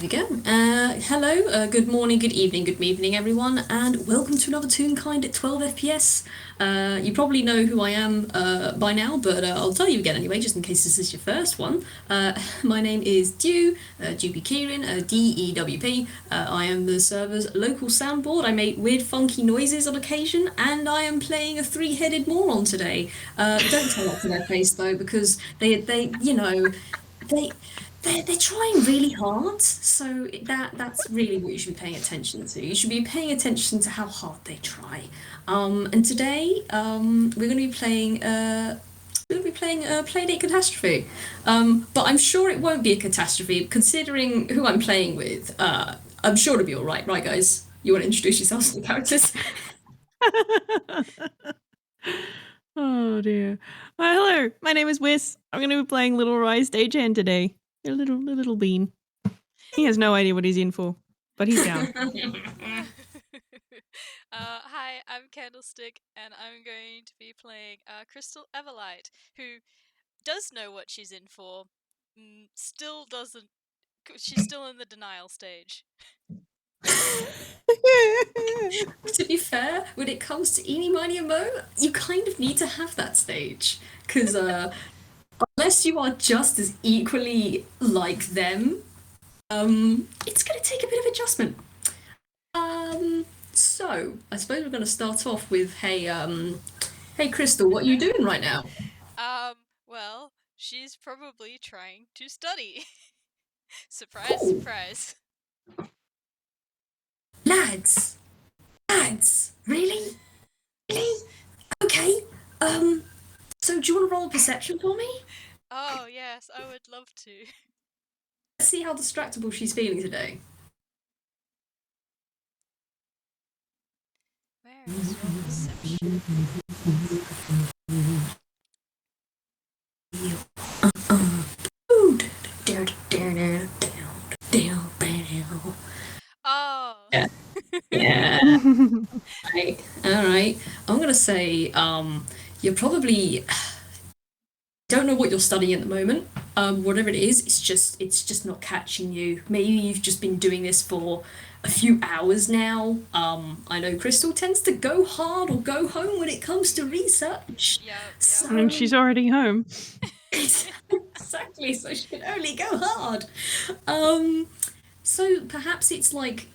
we go. Hello, good morning, good evening, everyone, and welcome to another Toonkind at 12 FPS. You probably know who I am by now, but I'll tell you again anyway, just in case this is your first one. My name is Dewp, Dewpy Kieran, Dewp. I am the server's local soundboard. I make weird, funky noises on occasion, and I am playing a three-headed moron today. Don't tell that to their face though, because they they're trying really hard, so that's really what you should be paying attention to. You should be paying attention to how hard they try. And today we're going to be playing Playdate Catastrophe. But I'm sure it won't be a catastrophe, considering who I'm playing with. I'm sure it'll be all right, right, guys? You want to introduce yourselves to the characters? Oh dear. Hello, my name is Whis. I'm going to be playing Lil Rai Stagehand today. A little bean. He has no idea what he's in for, but he's down. Hi, I'm Candlestick, and I'm going to be playing Crystal Everlight, who does know what she's in for, still doesn't. She's still in the denial stage. To be fair, when it comes to Eenie, Miney and Mo, you kind of need to have that stage. Because unless you are just as equally like them, it's going to take a bit of adjustment. So, I suppose we're going to start off with, hey Crystal, what are you doing right now? Well, she's probably trying to study. Surprise, Cool. surprise. Lads, really? Really? Okay, so do you want to roll a perception for me? Oh, yes, I would love to. Let's see how distractible she's feeling today. Where is your perception? Oh. Yeah. Yeah. Right. All right. I'm gonna say you're probably don't know what you're studying at the moment. Whatever it is, it's just not catching you. Maybe you've just been doing this for a few hours now. I know Crystal tends to go hard or go home when it comes to research. Yeah. And she's already home. Exactly, so she can only go hard. So perhaps it's like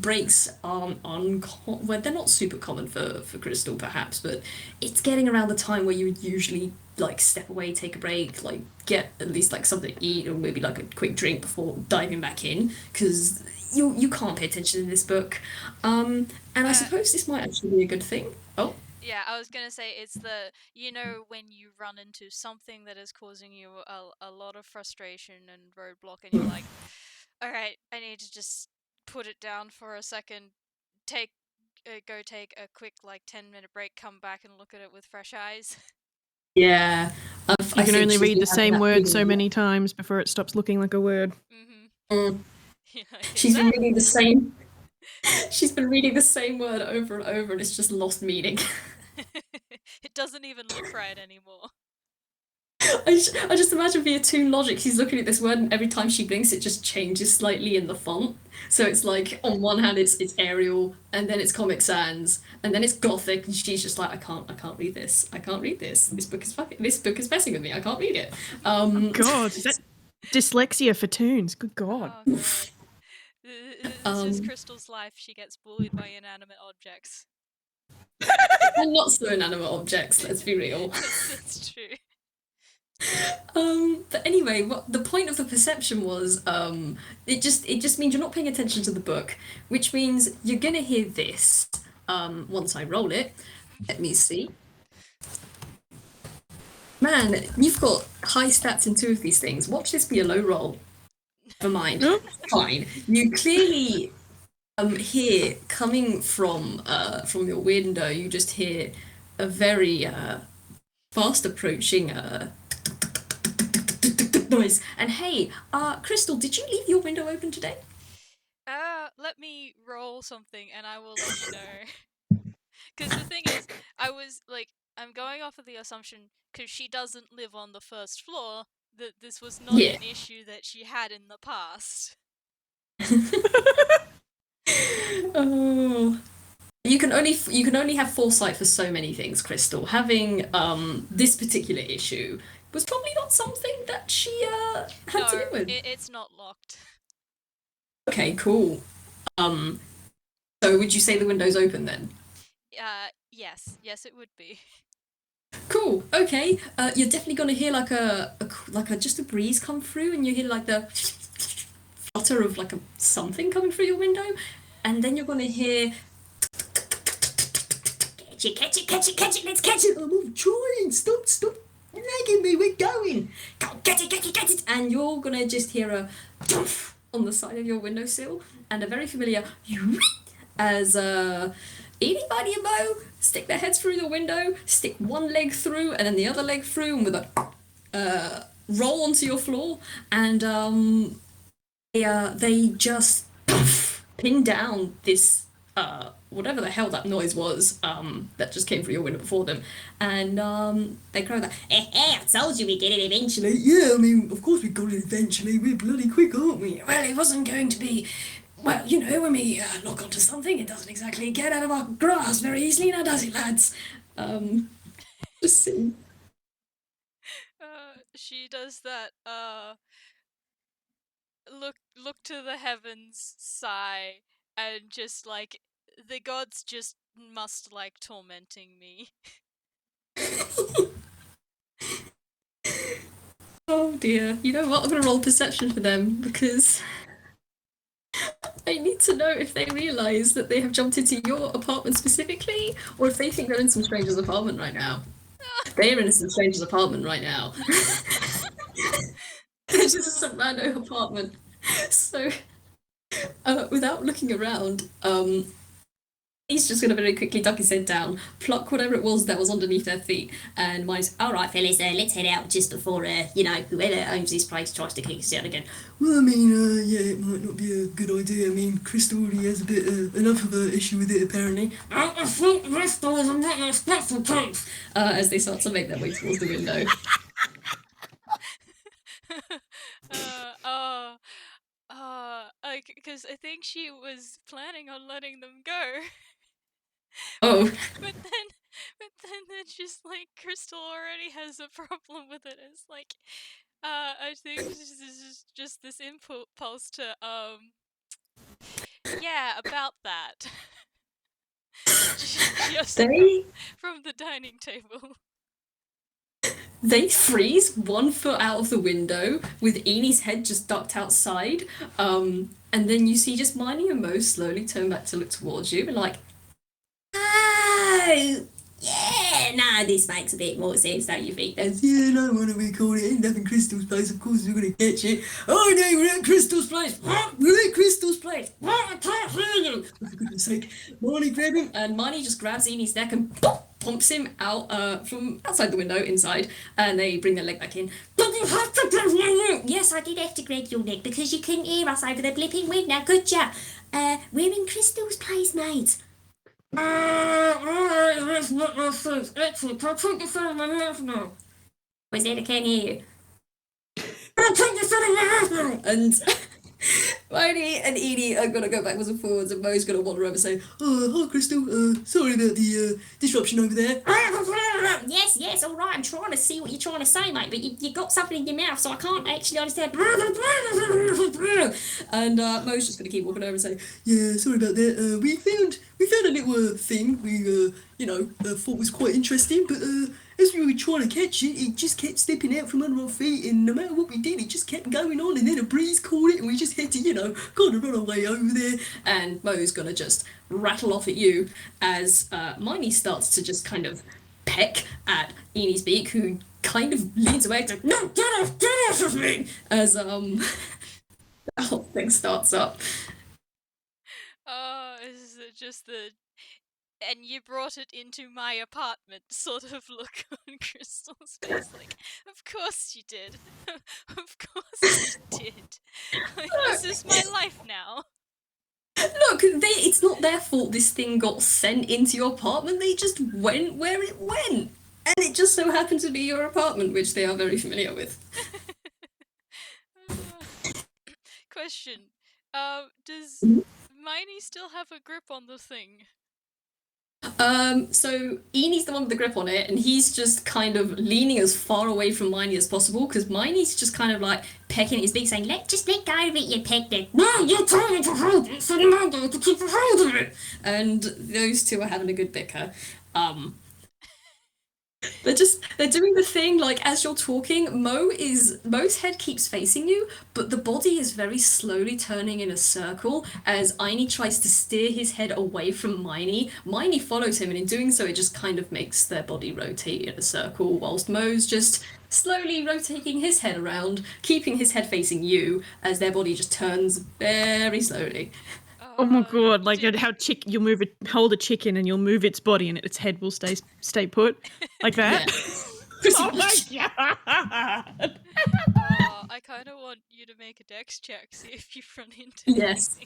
breaks aren't well, they're not super common for Crystal, perhaps, but it's getting around the time where you would usually like step away, take a break, like get at least like something to eat or maybe like a quick drink before diving back in, because you can't pay attention in this book. And I suppose this might actually be a good thing. Oh. Yeah, I was gonna say it's when you run into something that is causing you a lot of frustration and roadblock, and you're like, all right, I need to just put it down for a second, go take a quick like 10-minute break, come back and look at it with fresh eyes. Yeah, You can only read the same word so many times before it stops looking like a word. She's been reading the same. She's been reading the same word over and over, and it's just lost meaning. It doesn't even look right anymore. I just imagine via Toon logic, she's looking at this word, and every time she blinks, it just changes slightly in the font. So it's like on one hand, it's Arial, and then it's Comic Sans, and then it's Gothic, and she's just like, I can't read this. I can't read this. This book is messing with me. I can't read it. God, is that dyslexia for Toons? Good God. Oh, God. This is Crystal's life. She gets bullied by inanimate objects. And not so inanimate objects. Let's be real. That's true. But anyway, what the point of the perception was, it just means you're not paying attention to the book, which means you're gonna hear this. Once I roll it, let me see. Man, you've got high stats in two of these things. Watch this be a low roll. Never mind. Fine. You clearly hear coming from your window. You just hear a very fast approaching noise. And hey, Crystal, did you leave your window open today? Let me roll something and I will let you know. Because the thing is, I'm going off of the assumption, because she doesn't live on the first floor, that this was not Yeah. an issue that she had in the past. Oh. You can only have foresight for so many things, Crystal. Having this particular issue was probably not something that she had to No, deal with. it's not locked. Okay, cool. Um, so would you say the window's open then? Yes, it would be. Cool. Okay. You're definitely gonna hear like a just a breeze come through, and you hear like the flutter of like a something coming through your window, and then you're gonna hear catch it, let's catch it. I'm trying. Stop nagging me. We're going. Go, get it. And you're gonna just hear a poof on the side of your windowsill, and a very familiar as Eenie, Miney and Mo stick their heads through the window, stick one leg through and then the other leg through, and with a roll onto your floor, and they just pin down this whatever the hell that noise was that just came through your window before them, and they cry that, I told you we'd get it eventually. Yeah, I mean, of course we got it eventually. We're bloody quick, aren't we? Well, it wasn't going to be. Well, you know, when we lock onto something, it doesn't exactly get out of our grasp very easily, now does it, lads? Just see. She does that, look to the heavens, sigh, and just like, the gods just must like tormenting me. Oh dear. You know what? I'm gonna roll perception for them because I need to know if they realise that they have jumped into your apartment specifically, or if they think they're in some stranger's apartment right now. They're in some stranger's apartment right now. It's just some random apartment. So, without looking around, he's just gonna very quickly duck his head down, pluck whatever it was that was underneath their feet, and mine's, alright fellas, let's head out just before, whoever owns this place tries to kick us out again. Well, I mean, yeah, it might not be a good idea. I mean, Crystal already has a bit, enough of an issue with it, apparently. I think Crystal is a more special case. As they start to make their way towards the window. Because I think she was planning on letting them go. Oh. But then it's just like Crystal already has a problem with it. It's like, I think this is just this impulse to, yeah, about that. just They from the dining table. They freeze 1 foot out of the window with Enie's head just ducked outside. And then you see just Miney and Mo slowly turn back to look towards you and like, oh, yeah, no, this makes a bit more sense, don't you think? Yeah, no, what are we calling it? Ain't nothing Crystal's place, of course we're gonna catch it. Oh no, we're at Crystal's place! We're at Crystal's place! I can't hear you! For goodness sake, Miney grab him, and Miney just grabs Enie's neck and pumps him out from outside the window inside, and they bring their leg back in. Did you have to grab my neck? Yes, I did have to grab your neck because you couldn't hear us over the blipping window, could ya? We're in Crystal's place, mate. That's not your face. Excellent. I'll take this out of my mouth now. What's that? I can't hear you. I'll take this out of my mouth now. And Miney and Eenie are gonna go backwards and forwards, and Mo's gonna wander over and say, "Oh, hi, Crystal. Sorry about the disruption over there." Yes, all right. I'm trying to see what you're trying to say, mate, but you got something in your mouth, so I can't actually understand. And Mo's just gonna keep walking over and say, "Yeah, sorry about that. We found a little thing we thought was quite interesting, but as we were trying to catch it, it just kept slipping out from under our feet, and no matter what we did, it just kept going on, and then a breeze caught it, and we just had to, kind of run away over there." And Mo's gonna just rattle off at you as Miney starts to just kind of peck at Enie's beak, who kind of leans away to, "No, get off of me!" As the whole thing starts up. Is it just the "and you brought it into my apartment" sort of look on Crystal's face? Like, of course you did. Of course you did. Like, this is my life now. Look, it's not their fault this thing got sent into your apartment. They just went where it went. And it just so happened to be your apartment, which they are very familiar with. question. Does Miney still have a grip on the thing? So Enie's the one with the grip on it, and he's just kind of leaning as far away from Miney as possible, because Miney's just kind of like pecking at his beak, saying, just let go of it, you pecked it. No, you told me to hold it, so now I'm going to keep a hold of it. And those two are having a good bicker. They're doing the thing, like, as you're talking, Mo's head keeps facing you, but the body is very slowly turning in a circle as Eenie tries to steer his head away from Miney. Miney follows him, and in doing so, it just kind of makes their body rotate in a circle, whilst Mo's just slowly rotating his head around, keeping his head facing you, as their body just turns very slowly. Oh my god! Like how you'll move it, hold a chicken, and you'll move its body, and its head will stay put, like that. Yeah. Oh my god! I kind of want you to make a dex check, see if you run into Yes.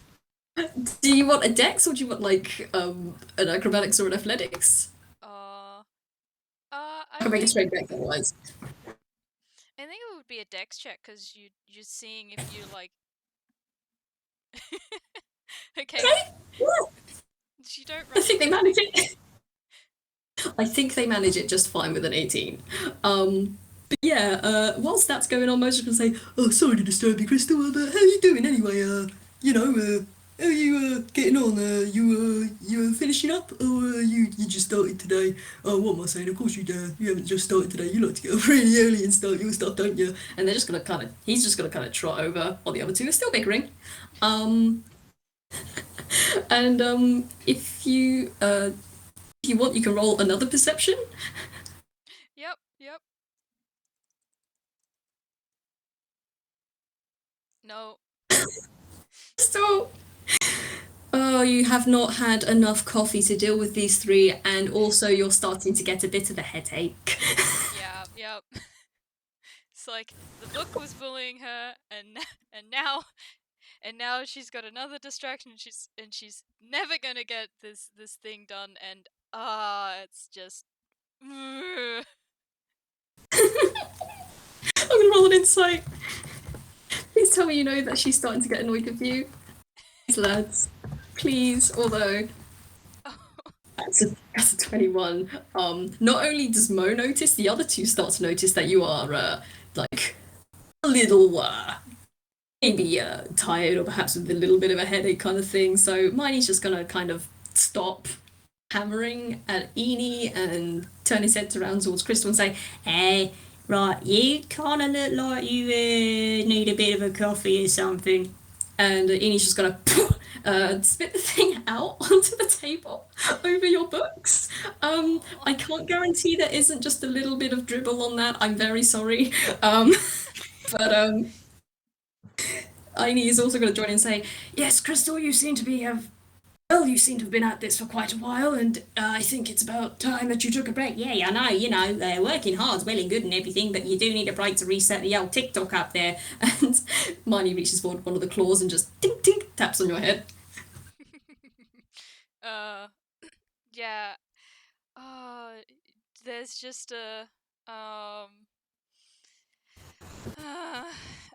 anything. Do you want a dex, or do you want like an acrobatics or an athletics? I can make a straight dex otherwise. I think it would be a dex check, because you're seeing if you like. Okay. You don't. I think they manage it. I think they manage it just fine with an 18. But yeah, whilst that's going on, Mo's just gonna say, "Oh, sorry to disturb you, Crystal. How are you doing anyway? How are you getting on? You finishing up, or you just started today? Oh, what am I saying? Of course you haven't just started today. You like to get up really early and start your stuff, don't you?" And they're just gonna he's just gonna trot over, while the other two are still bickering. And if you want, you can roll another perception. Yep. No. So, oh, you have not had enough coffee to deal with these three, and also you're starting to get a bit of a headache. Yep. It's like the book was bullying her, and now she's got another distraction. She's never gonna get this thing done, and it's just. I'm gonna roll an insight. Please tell me you know that she's starting to get annoyed with you. Please, lads. Please, although that's a 21. Not only does Mo notice, the other two start to notice that you are like a little maybe tired, or perhaps with a little bit of a headache kind of thing. So Miney's just gonna kind of stop hammering at Eenie and turn his head around towards Crystal and say, "Hey, right, you kind of look like you need a bit of a coffee or something." And Enie's just gonna spit the thing out onto the table over your books. I can't guarantee there isn't just a little bit of dribble on that. I'm very sorry. But Eenie is also going to join in and say, "Yes, Crystal, you seem to have been at this for quite a while, and I think it's about time that you took a break." "Yeah, I know, working hard's well and good and everything, but you do need a break to reset the old TikTok up there." And Miney reaches forward one of the claws and just tink tink taps on your head. Yeah. There's just a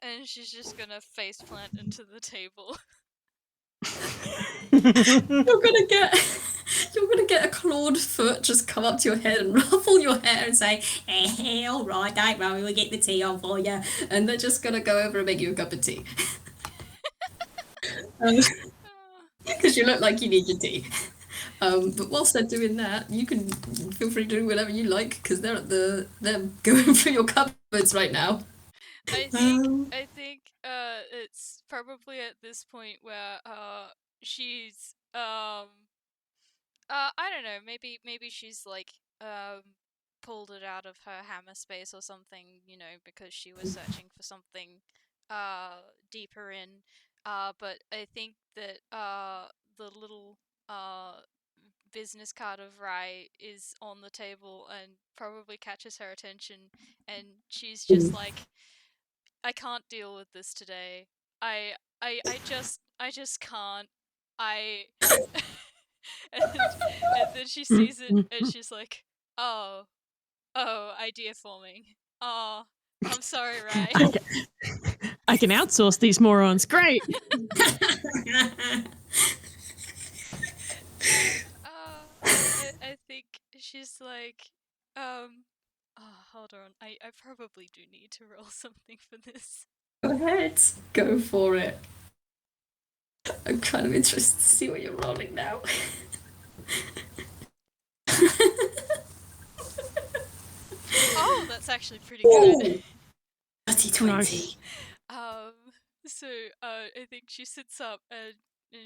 and she's just gonna face plant into the table. You're gonna get a clawed foot just come up to your head and ruffle your hair and say, "Hey, all right, don't worry, we'll get the tea on for you." And they're just gonna go over and make you a cup of tea. Because you look like you need your tea. But whilst they're doing that, you can feel free to do whatever you like, because they're going through your cupboards right now. I think it's probably at this point where she's I don't know, maybe she's like pulled it out of her hammer space or something, because she was searching for something deeper in. But I think that the little business card of Rai is on the table and probably catches her attention, and she's just like, "I can't deal with this today. I just can't. And then she sees it and she's like, "Oh, idea forming. Oh, I'm sorry, Rai." I can outsource these morons. Great. I think she's like, oh, hold on. I probably do need to roll something for this. Go ahead. Go for it. I'm kind of interested to see what you're rolling now. Oh, that's actually pretty good. 2020. Nice. So I think she sits up and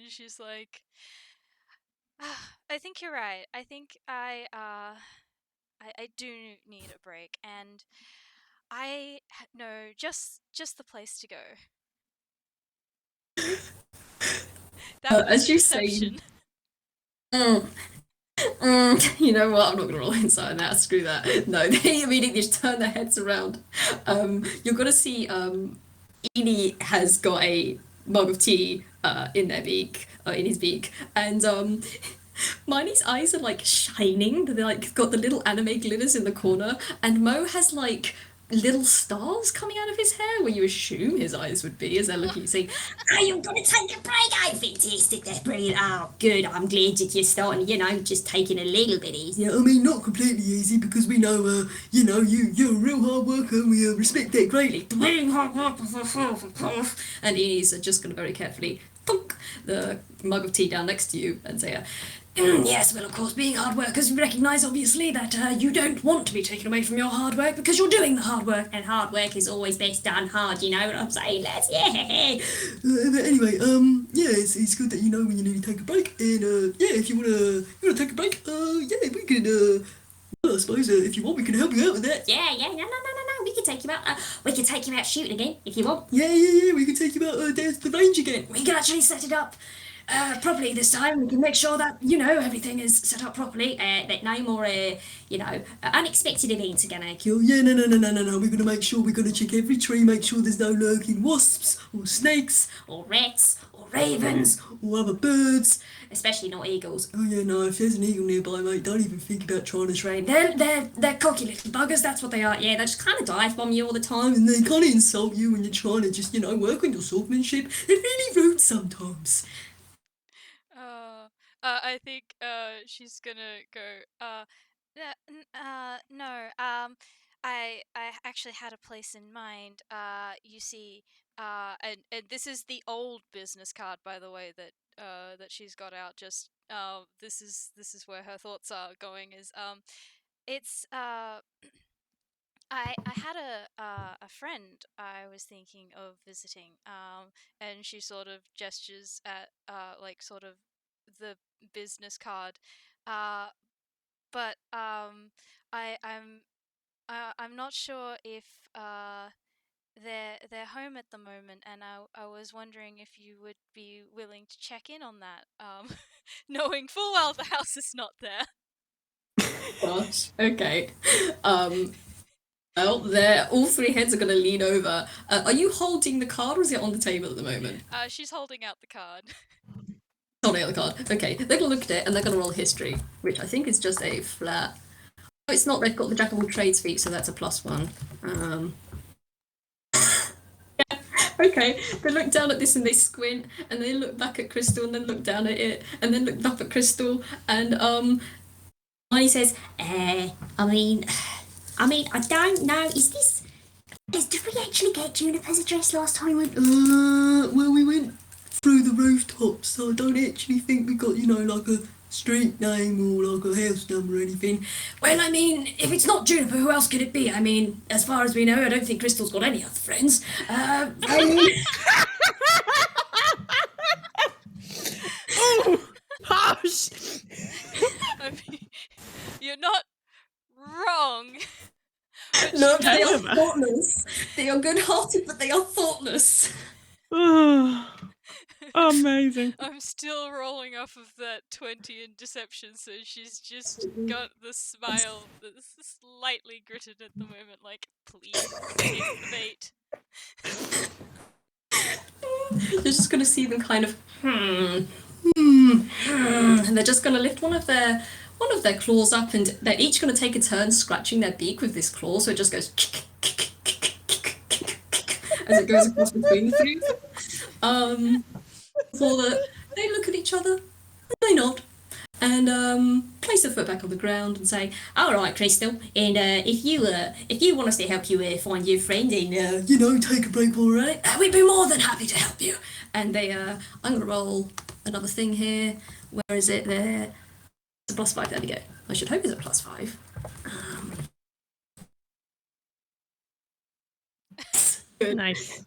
she's like, I think you're right. I think I do need a break, and I know just the place to go. That was As you deception. say, you know what? I'm not gonna roll inside that. Screw that. No, they immediately just turn their heads around. You're gonna see Eenie has got a mug of tea in their beak, in his beak, and Miney's eyes are like shining. They're like got the little anime glitters in the corner, and Mo has like little stars coming out of his hair where you assume his eyes would be as they're looking saying, Are you gonna take a break? Oh, fantastic, that's brilliant. Oh, good, I'm glad that you're starting, just taking a little bit easy. Yeah, I mean, not completely easy because we know, you're a real hard worker and we respect that greatly. and Enie's just going to very carefully thunk the mug of tea down next to you and say, yes, well, of course, being hard workers, we recognise, obviously, that you don't want to be taken away from your hard work because you're doing the hard work, and hard work is always best done hard, you know what I'm saying, lads? Yeah. But anyway, yeah, it's good that you know when you need to take a break. And, yeah, if you wanna take a break, yeah, we can, well, I suppose, if you want, we can help you out with that. Yeah, no. We can take you out. We can take you out shooting again if you want. Yeah, we can take you out down to the range again. We can actually set it up properly this time. We can make sure that everything is set up properly. That no more unexpected events are gonna. Yeah, no. We're gonna make sure we're gonna check every tree, make sure there's no lurking wasps or snakes Or rats or ravens, or other birds. especially not eagles. Oh yeah, no, if there's an eagle nearby, mate, don't even think about trying to train. They're cocky little buggers. That's what they are. Yeah, they just kind of dive bomb you all the time. And they kind of insult you when you're trying to just, work on your swordsmanship. It's really rude sometimes. I think she's gonna go. No. I actually had a place in mind. You see, and this is the old business card, by the way, that she's got out. Just this is where her thoughts are going. It's I had a friend I was thinking of visiting, and she sort of gestures at like sort of the business card, but I'm not sure if they're home at the moment, and I was wondering if you would be willing to check in on that, knowing full well the house is not there. gosh, okay. Well, all three heads are going to lean over. Are you holding the card or is it on the table at the moment? She's holding out the card. Holding out the card. Okay, they're going to look at it and they're going to roll history, which I think is just a flat. No, it's not. They've got the jack of all trades feat, so that's a +1. Yeah, okay, they look down at this and they squint, and they look back at Crystal and then look down at it, and then look up at Crystal, and Molly says, I mean, I don't know. Did we actually get Juniper's address last time? Well, we went through the rooftops, so I don't actually think we got, like a street name or like a house number or anything. Well, I mean, if it's not Juniper, who else could it be? I mean, as far as we know, I don't think Crystal's got any other friends. Oh, harsh. I mean, you're not wrong. No, they are thoughtless. They are good-hearted, but they are thoughtless. Amazing. I'm still rolling off of that 20 in deception, so she's just got the smile that's slightly gritted at the moment, like, please, take the bait. You're just going to see them kind of, and they're just going to lift one of their claws up, and they're each going to take a turn scratching their beak with this claw, so it just goes, as it goes across between the three of them. Before they look at each other, and they nod, and place their foot back on the ground and say, "All right, Crystal, and if you want us to help you find your friend and take a break while we're at it, we'd be more than happy to help you." And I'm gonna roll another thing here. Where is it? There. It's a +5. There we go. I should hope it's a +5. Nice.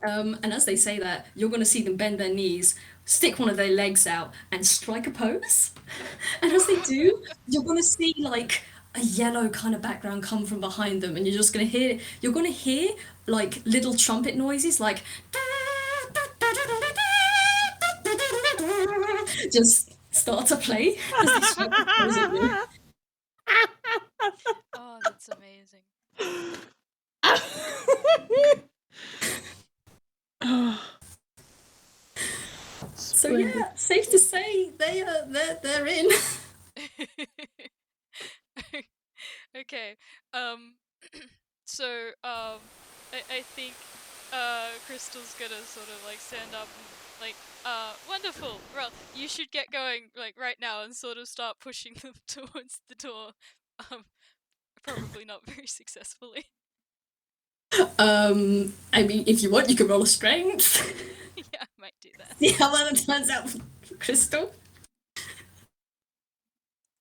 And as they say that, you're going to see them bend their knees, stick one of their legs out, and strike a pose. And as they do, you're going to see like a yellow kind of background come from behind them, and you're just going to hear like little trumpet noises, like just start to play as they strike a pose at you. Oh, that's amazing. So yeah, safe to say they're in. Okay. So I think Crystal's gonna sort of like stand up and like wonderful. Well, you should get going like right now and sort of start pushing them towards the door. Probably not very successfully. I mean, if you want, you can roll a strength. Yeah, I might do that. See how well it turns out for Crystal.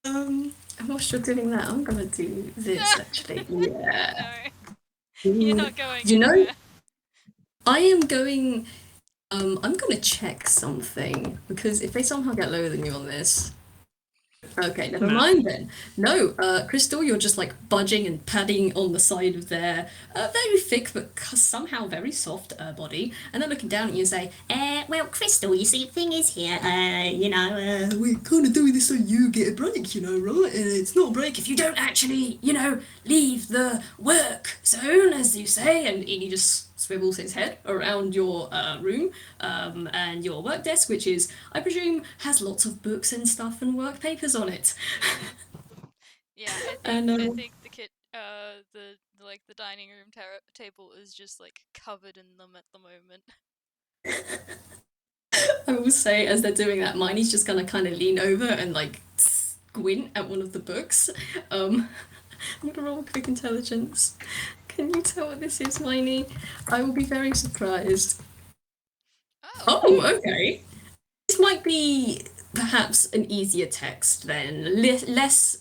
And whilst you're doing that, I'm gonna do this actually. Yeah. No, you're not going. You know, anywhere. I am going. I'm gonna check something because if they somehow get lower than you on this. Okay, never mind then. No, Crystal, you're just like budging and padding on the side of their very thick but somehow very soft body, and they're looking down at you and say, Well, Crystal, you see, the thing is here, We're kind of doing this so you get a break, right? And it's not a break if you don't actually, leave the work zone, as you say, and Eenie just swivels his head around your room and your work desk, which is, I presume, has lots of books and stuff and work papers on it. Yeah, I think And, I think the dining room table is just like covered in them at the moment. I will say, as they're doing that, Miney's just gonna kind of lean over and like squint at one of the books. I'm gonna roll a quick intelligence. Can you tell what this is, Miney? I will be very surprised. Oh, okay. This might be perhaps an easier text then, less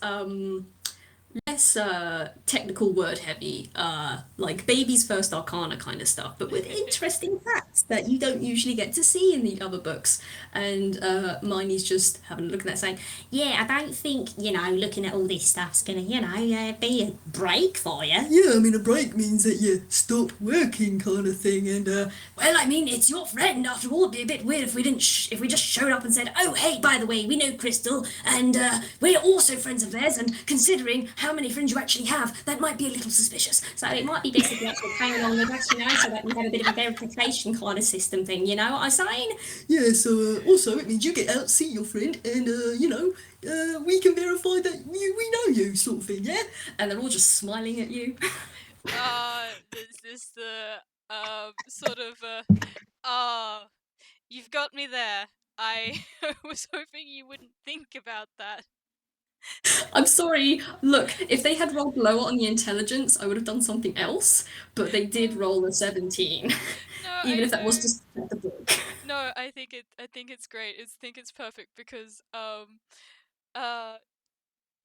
technical word heavy, like baby's first arcana kind of stuff, but with interesting facts that you don't usually get to see in the other books. And Miney's just having a look at that saying, yeah, I don't think, looking at all this stuff's gonna, be a break for you. Yeah, I mean, a break means that you stop working kind of thing, and, Well, I mean, it's your friend after all. It'd be a bit weird if we if we just showed up and said, "Oh, hey, by the way, we know Crystal, and we're also friends of theirs." And considering how many friends you actually have, that might be a little suspicious. so it might be best if you actually came along with us, so that we have a bit of a verification kind of system thing, you know what I'm saying? yeah, so, also, it means you get out, see your friend, and, we can verify that we know you, sort of thing, yeah? And they're all just smiling at you. Is this the sort of you've got me there. I was hoping you wouldn't think about that. I'm sorry. Look, if they had rolled lower on the intelligence, I would have done something else. But they did roll a 17, No, even I if that was know. just the book. No, I think it's great. I think it's perfect because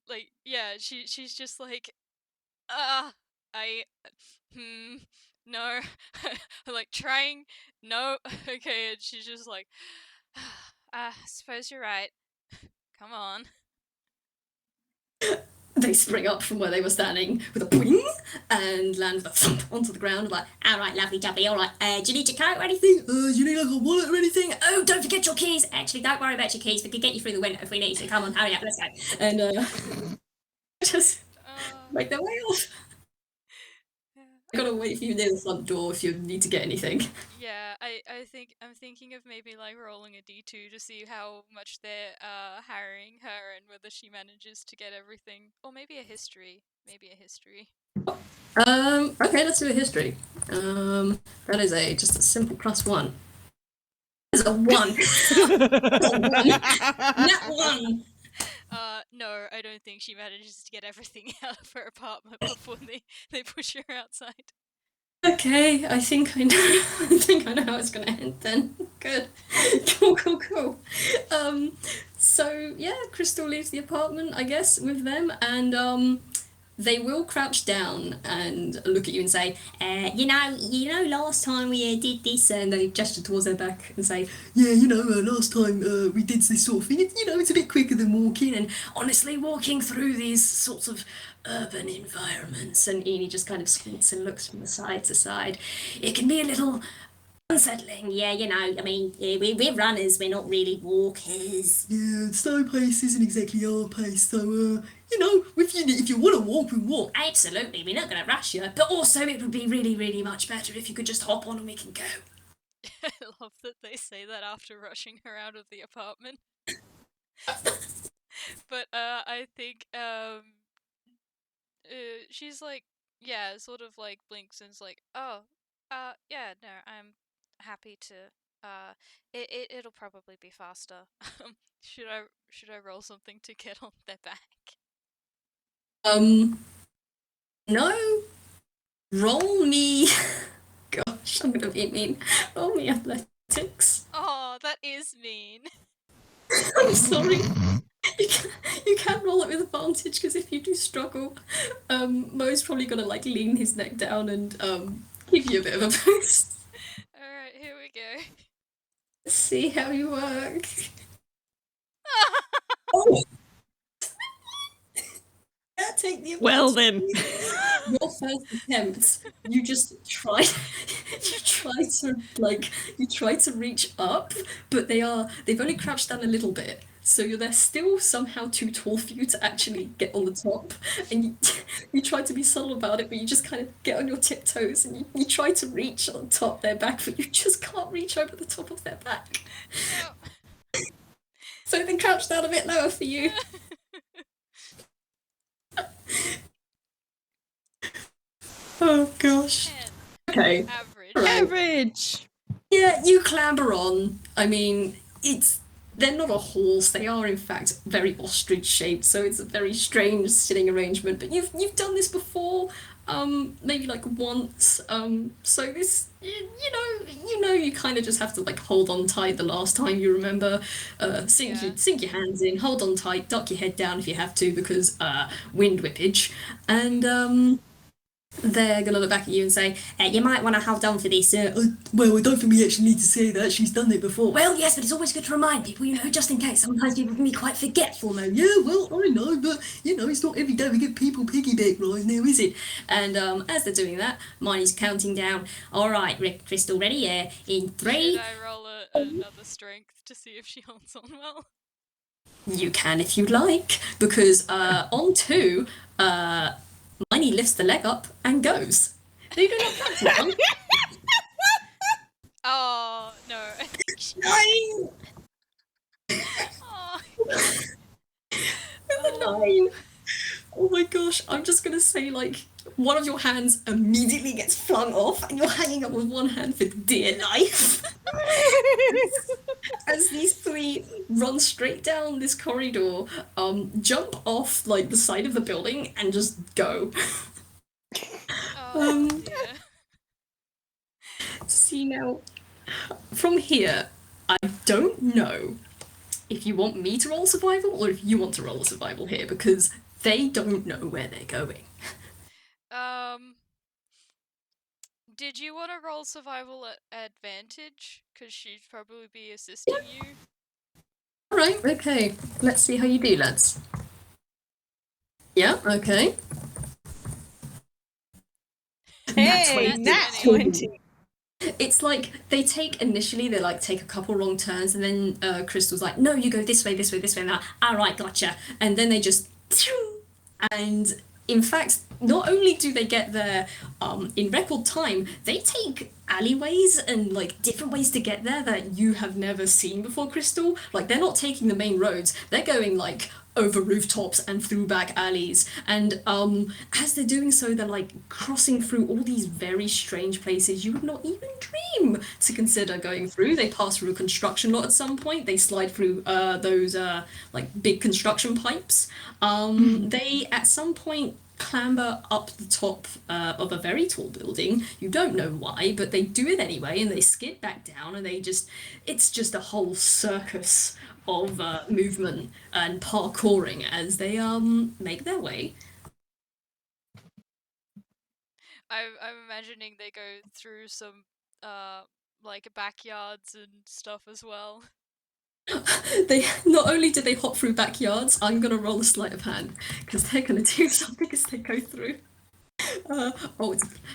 like yeah, she's just like I no like trying no okay, and she's just like I suppose you're right. Come on. They spring up from where they were standing with a boing and land with a thump onto the ground. Like, All right, lovely jubbly. All right, do you need your coat or anything? Do you need, like, a wallet or anything? Oh, don't forget your keys. Actually, don't worry about your keys. We can get you through the winter if we need to. Come on, hurry up. Let's go. and just make their way off. I gotta wait for you near the front door if you need to get anything. Yeah, I think I'm thinking of maybe like rolling a D2 to see how much they're hiring her and whether she manages to get everything, or maybe a history. Okay, let's do a history. That is just a simple +1. It's a 1. Nat 1. No, I don't think she manages to get everything out of her apartment before they push her outside. Okay, I think I know. I think I know how it's gonna end then. Good. Cool. So yeah, Crystal leaves the apartment, I guess, with them, and they will crouch down and look at you and say, last time we did this, and they gesture towards their back and say, Yeah, last time we did this sort of thing, it's a bit quicker than walking, and honestly, walking through these sorts of urban environments, and Eenie just kind of squints and looks from the side to side, it can be a little unsettling. Yeah, we're runners, we're not really walkers. yeah, slow pace isn't exactly our pace, so, if you want to walk, we walk. Absolutely, we're not going to rush you, but also it would be really, really much better if you could just hop on and we can go. I love that they say that after rushing her out of the apartment. But I think she's like, yeah, sort of like blinks and's like, oh, yeah, no, I'm happy to. It'll probably be faster. Should I roll something to get on their back? No. Roll me. Gosh, I'm gonna be mean. Roll me athletics. Oh, that is mean. I'm sorry. You can't roll it with advantage because if you do struggle, Mo's probably gonna like lean his neck down and give you a bit of a boost. Alright, here we go. Let's see how you work. Oh. Take the Well then. Your first attempt, you just try to reach up, but they've only crouched down a little bit, so they're still somehow too tall for you to actually get on the top, and you try to be subtle about it, but you just kind of get on your tiptoes and you try to reach on top their back, but you just can't reach over the top of their back. So they crouch down a bit lower for you. Oh gosh. Okay. Average. Yeah, you clamber on. I mean, they're not a horse. They are in fact very ostrich shaped, so it's a very strange sitting arrangement. But you've done this before, maybe like once. So this, you kind of just have to like hold on tight the last time you remember. Sink your hands in, hold on tight, duck your head down if you have to because wind whippage, and they're gonna look back at you and say, you might want to hold on for this. Well, I don't think we actually need to say that. She's done it before. Well, yes, but it's always good to remind people, just in case. Sometimes people can be quite forgetful, Mo. Yeah, well, I know, but, it's not every day we give people piggyback rides now, is it? And as they're doing that, Miney's counting down. All right, Crystal, ready? Yeah, in 3. Should I roll another strength to see if she holds on well? You can if you like, because on 2, Miney lifts the leg up and goes. They do not cancel one. Oh, no. 9! Oh. With a 9. Oh my gosh, I'm just gonna say, like, one of your hands immediately gets flung off and you're hanging up with one hand for dear life. As these 3 run straight down this corridor, jump off, like, the side of the building and just go. Oh, dear. See, now, from here, I don't know if you want me to roll survival or if you want to roll a survival here, because they don't know where they're going. Did you want to roll survival at advantage? Because she'd probably be assisting you. Alright, okay. Let's see how you do, lads. Yeah, okay. Hey, nat 20. It's like they take a couple wrong turns, and then Crystal's like, no, you go this way, and they're like, all right, gotcha. And then they just, and in fact, not only do they get there in record time, they take alleyways and like different ways to get there that you have never seen before, Crystal. Like, they're not taking the main roads, they're going like over rooftops and through back alleys. And as they're doing so, they're like crossing through all these very strange places you would not even dream to consider going through. They pass through a construction lot at some point. They slide through those like big construction pipes. They at some point clamber up the top of a very tall building. You don't know why, but they do it anyway, and they skid back down, and it's just a whole circus of movement and parkouring as they make their way. I'm imagining they go through some like backyards and stuff as well. They not only do they hop through backyards, I'm gonna roll a sleight of hand because they're gonna do something as they go through.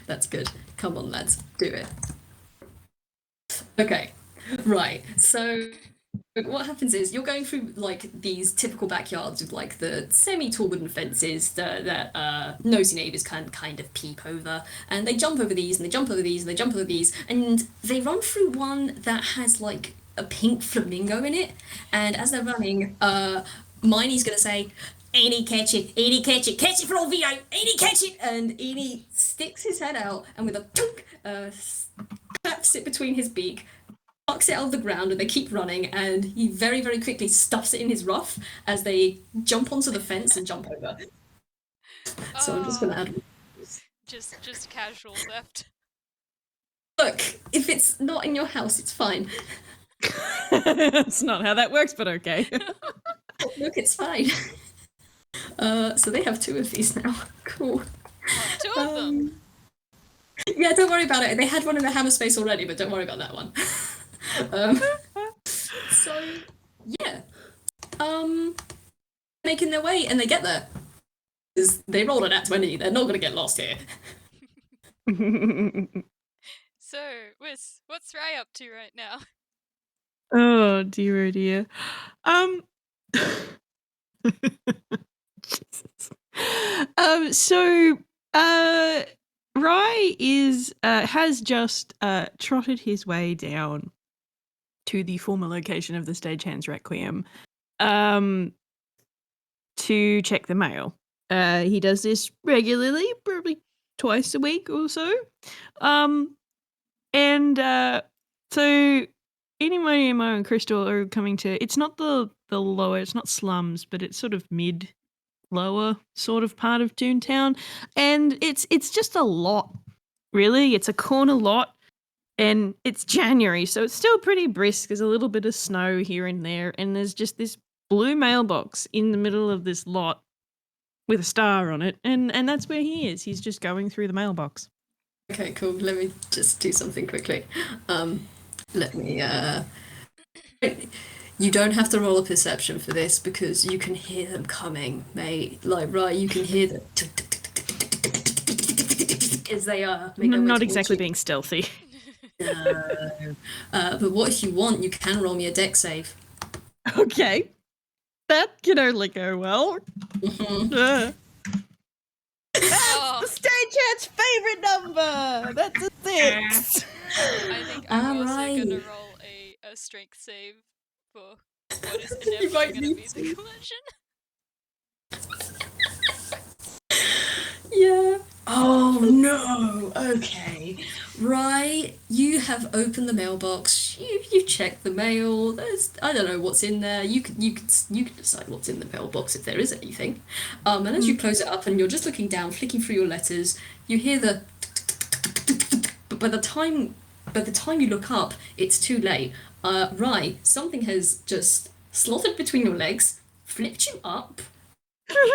That's good. Come on, lads, do it. Okay, right. So what happens is you're going through like these typical backyards with like the semi-tall wooden fences that nosy neighbours can kind of peep over, and they jump over these and they jump over these and they jump over these, and they run through one that has like a pink flamingo in it, and as they're running, Miney's gonna say, "Eenie, catch it! Eenie, catch it! Catch it for all video! Eenie, catch it!" And Eenie sticks his head out and with a tunk, taps it between his beak, plucks it out of the ground, and they keep running, and he very, very quickly stuffs it in his ruff as they jump onto the fence and jump over. So I'm just gonna add. Just casual theft. Look, if it's not in your house, it's fine. That's not how that works, but okay. Look, it's fine. So they have 2 of these now. Cool. Oh, 2 of them. Yeah, don't worry about it. They had one in the hammer space already, but don't worry about that one. So yeah, making their way, and they get there because they rolled an @20. They're not gonna get lost here. So, Whis, what's Rai up to right now? Oh dear, oh dear. Jesus. So Rai has just trotted his way down to the former location of the Stagehand's Requiem to check the mail. He does this regularly, probably twice a week or so. So Eenie, Miney and Mo and Crystal are coming to, it's not the lower, it's not slums, but it's sort of lower sort of part of Toontown, and it's just a lot, really. It's a corner lot, and it's January, so it's still pretty brisk. There's a little bit of snow here and there, and there's just this blue mailbox in the middle of this lot with a star on it, and that's where he is. He's just going through the mailbox. Okay, cool. Let me just do something quickly. Let me You don't have to roll a perception for this because you can hear them coming, mate. Like, right, you can hear them as they are. Not exactly being stealthy. No. But what if you want? You can roll me a deck save. Okay. That can only go well. Mhm. Oh, The Stagehand's favorite number! That's a 6! I think I'm also Alright. gonna roll a strength save for what is You might inevitably gonna be need the to. collision. Yeah. Oh no. Okay. Right. You have opened the mailbox. You checked the mail. I don't know what's in there. You can decide what's in the mailbox if there is anything. And as you close it up and you're just looking down, flicking through your letters, you hear the. But by the time you look up, it's too late. Right. Something has just slotted between your legs, flipped you up,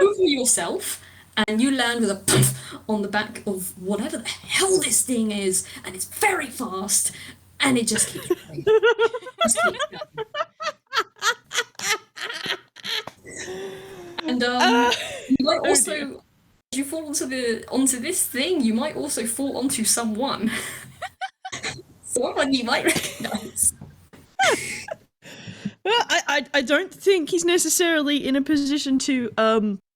over yourself, and you land with a poof on the back of whatever the hell this thing is, and it's very fast, and it just keeps going. Just keeps going. And you might also, as you fall onto this thing, you might also fall onto someone. Someone you might recognise. Well, I don't think he's necessarily in a position to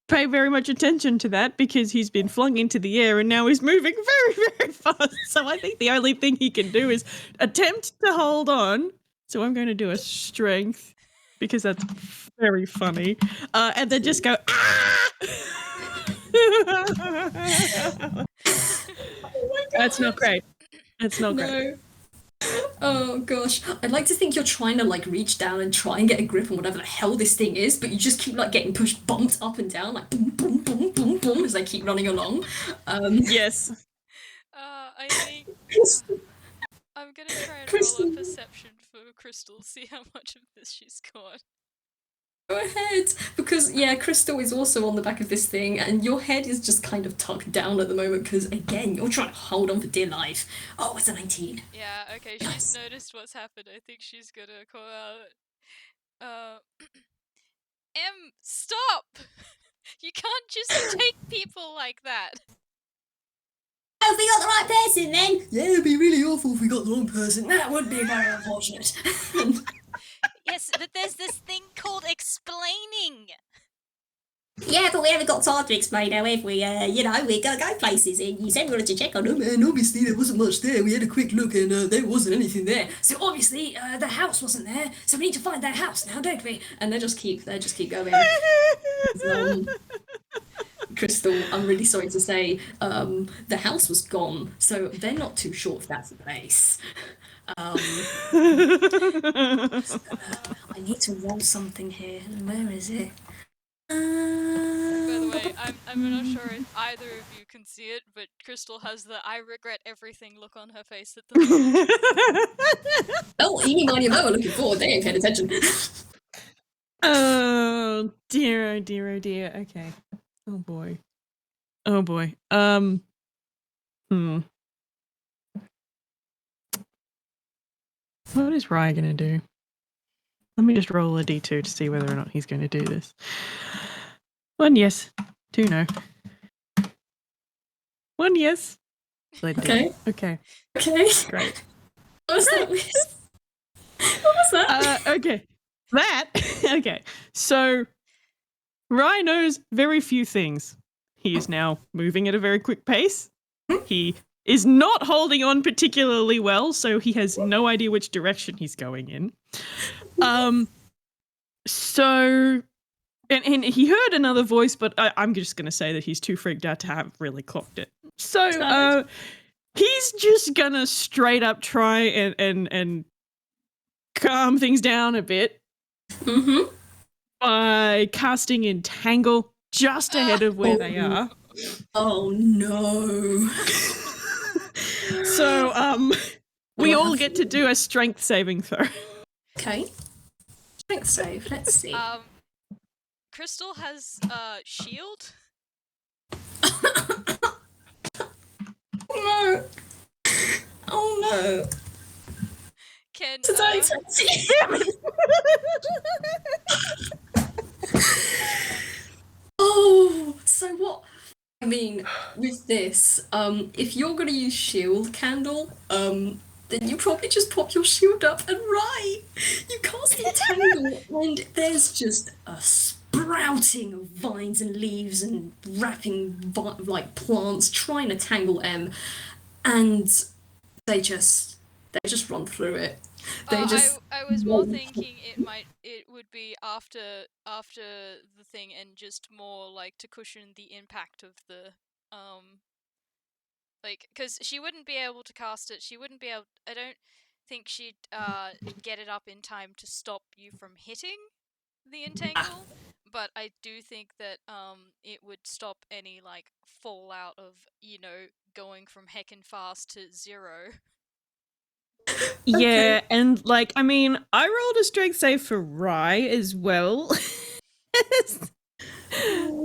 pay very much attention to that because he's been flung into the air and now he's moving very, very fast. So I think the only thing he can do is attempt to hold on. So I'm going to do a strength because that's very funny. And then just go, ah! That's not great. That's not great. No. Oh gosh, I'd like to think you're trying to like reach down and try and get a grip on whatever the hell this thing is, but you just keep like getting pushed, bumped up and down, like boom, boom, boom, boom, boom, as they keep running along. Yes. I think I'm gonna try and roll Crystal. a perception for Crystal, see how much of this she's got. Go ahead, because yeah, Crystal is also on the back of this thing, and your head is just kind of tucked down at the moment because again, you're trying to hold on for dear life. Oh, it's a 19. Yeah, okay, Nice. she's noticed what's happened. I think she's gonna call out, stop! You can't just take people like that. Oh, we got the right person then. Yeah, it'd be really awful if we got the wrong person. That would be very unfortunate. Yes, but there's this thing called explaining. Yeah, but we haven't got time to explain now, have we? We're gonna go places and you said we wanted to check on them. And obviously there wasn't much there. We had a quick look and there wasn't anything there. So obviously, the house wasn't there, so we need to find that house now, don't we? And they just keep going. Crystal, I'm really sorry to say, the house was gone, so they're not too sure if that's the place. I need to roll something here. Where is it? By the way, I'm not sure if either of you can see it, but Crystal has the I regret everything look on her face at the moment. Oh, Eenie, Miney and Mo are looking forward. They ain't paying attention. Oh dear, oh dear, oh dear. Okay. Oh boy. Oh boy. What is Rai gonna do? Let me just roll a d2 to see whether or not he's going to do this. 1 yes, 2 no. 1 yes. Okay. Okay. Okay. Great. What was that? What was that? Okay. Okay. So, Rai knows very few things. He is now moving at a very quick pace. He is not holding on particularly well, so he has no idea which direction he's going in. So, and he heard another voice, but I'm just going to say that he's too freaked out to have really clocked it. So, he's just going to straight up try and calm things down a bit by casting Entangle just ahead of where they are. Oh no. So, we all get to do a strength saving throw. Okay. Strength save. Let's see. Crystal has shield. No. Oh no. Can Today, damn it. Oh, so what? I mean, with this, if you're gonna use shield candle, then you probably just pop your shield up and right. You cast Entangle, and there's just a sprouting of vines and leaves and wrapping like plants trying to tangle M, and they just run through it. They just. I was more thinking it would be after the thing and just more like to cushion the impact of the like, because she wouldn't be able to cast it. She wouldn't be able. I don't think she'd get it up in time to stop you from hitting the entangle. But I do think that it would stop any like fallout of going from heckin' fast to 0. Yeah, and like, I mean, I rolled a strength save for Rai as well.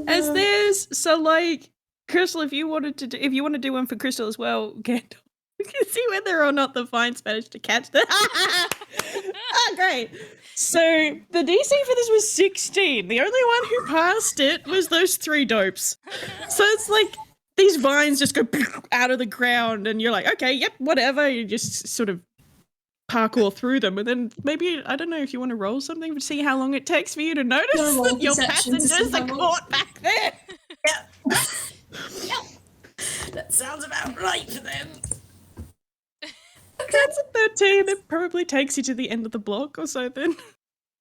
as theirs. So like, Crystal, if you want to do one for Crystal as well, we can see whether or not the vines managed to catch them. Great. So the DC for this was 16. The only one who passed it was those 3 dopes. So it's like these vines just go out of the ground, and you're like, okay, yep, whatever. You just sort of parkour through them, and then maybe, I don't know if you want to roll something to see how long it takes for you to notice that your passengers are caught back there. Yep. That sounds about right for them. That's a 13. It probably takes you to the end of the block or something.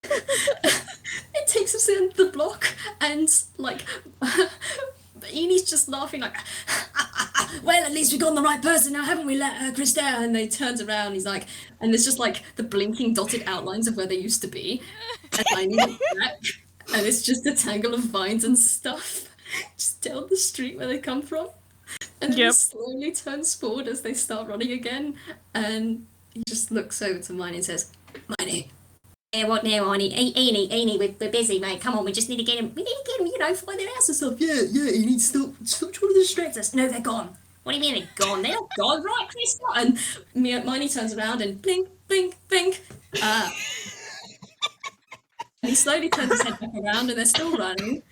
It takes us in the block, and like Enie's just laughing like, well, at least we got the right person now, haven't we, Krista? And they turns around, he's like, and there's just like the blinking dotted outlines of where they used to be, and Miney looks back, and it's just a tangle of vines and stuff just down the street where they come from. And then he slowly turns forward as they start running again, and he just looks over to Miney and says, Miney. Yeah, what now, Eenie, we're busy, mate. Come on, we just need to get him. We need to get him, find their house and stuff. Yeah, you need to stop trying to distract us. No, they're gone. What do you mean they're gone? They're not gone, right, Chris? And Miney turns around and blink, blink, blink. And he slowly turns his head back around, and they're still running.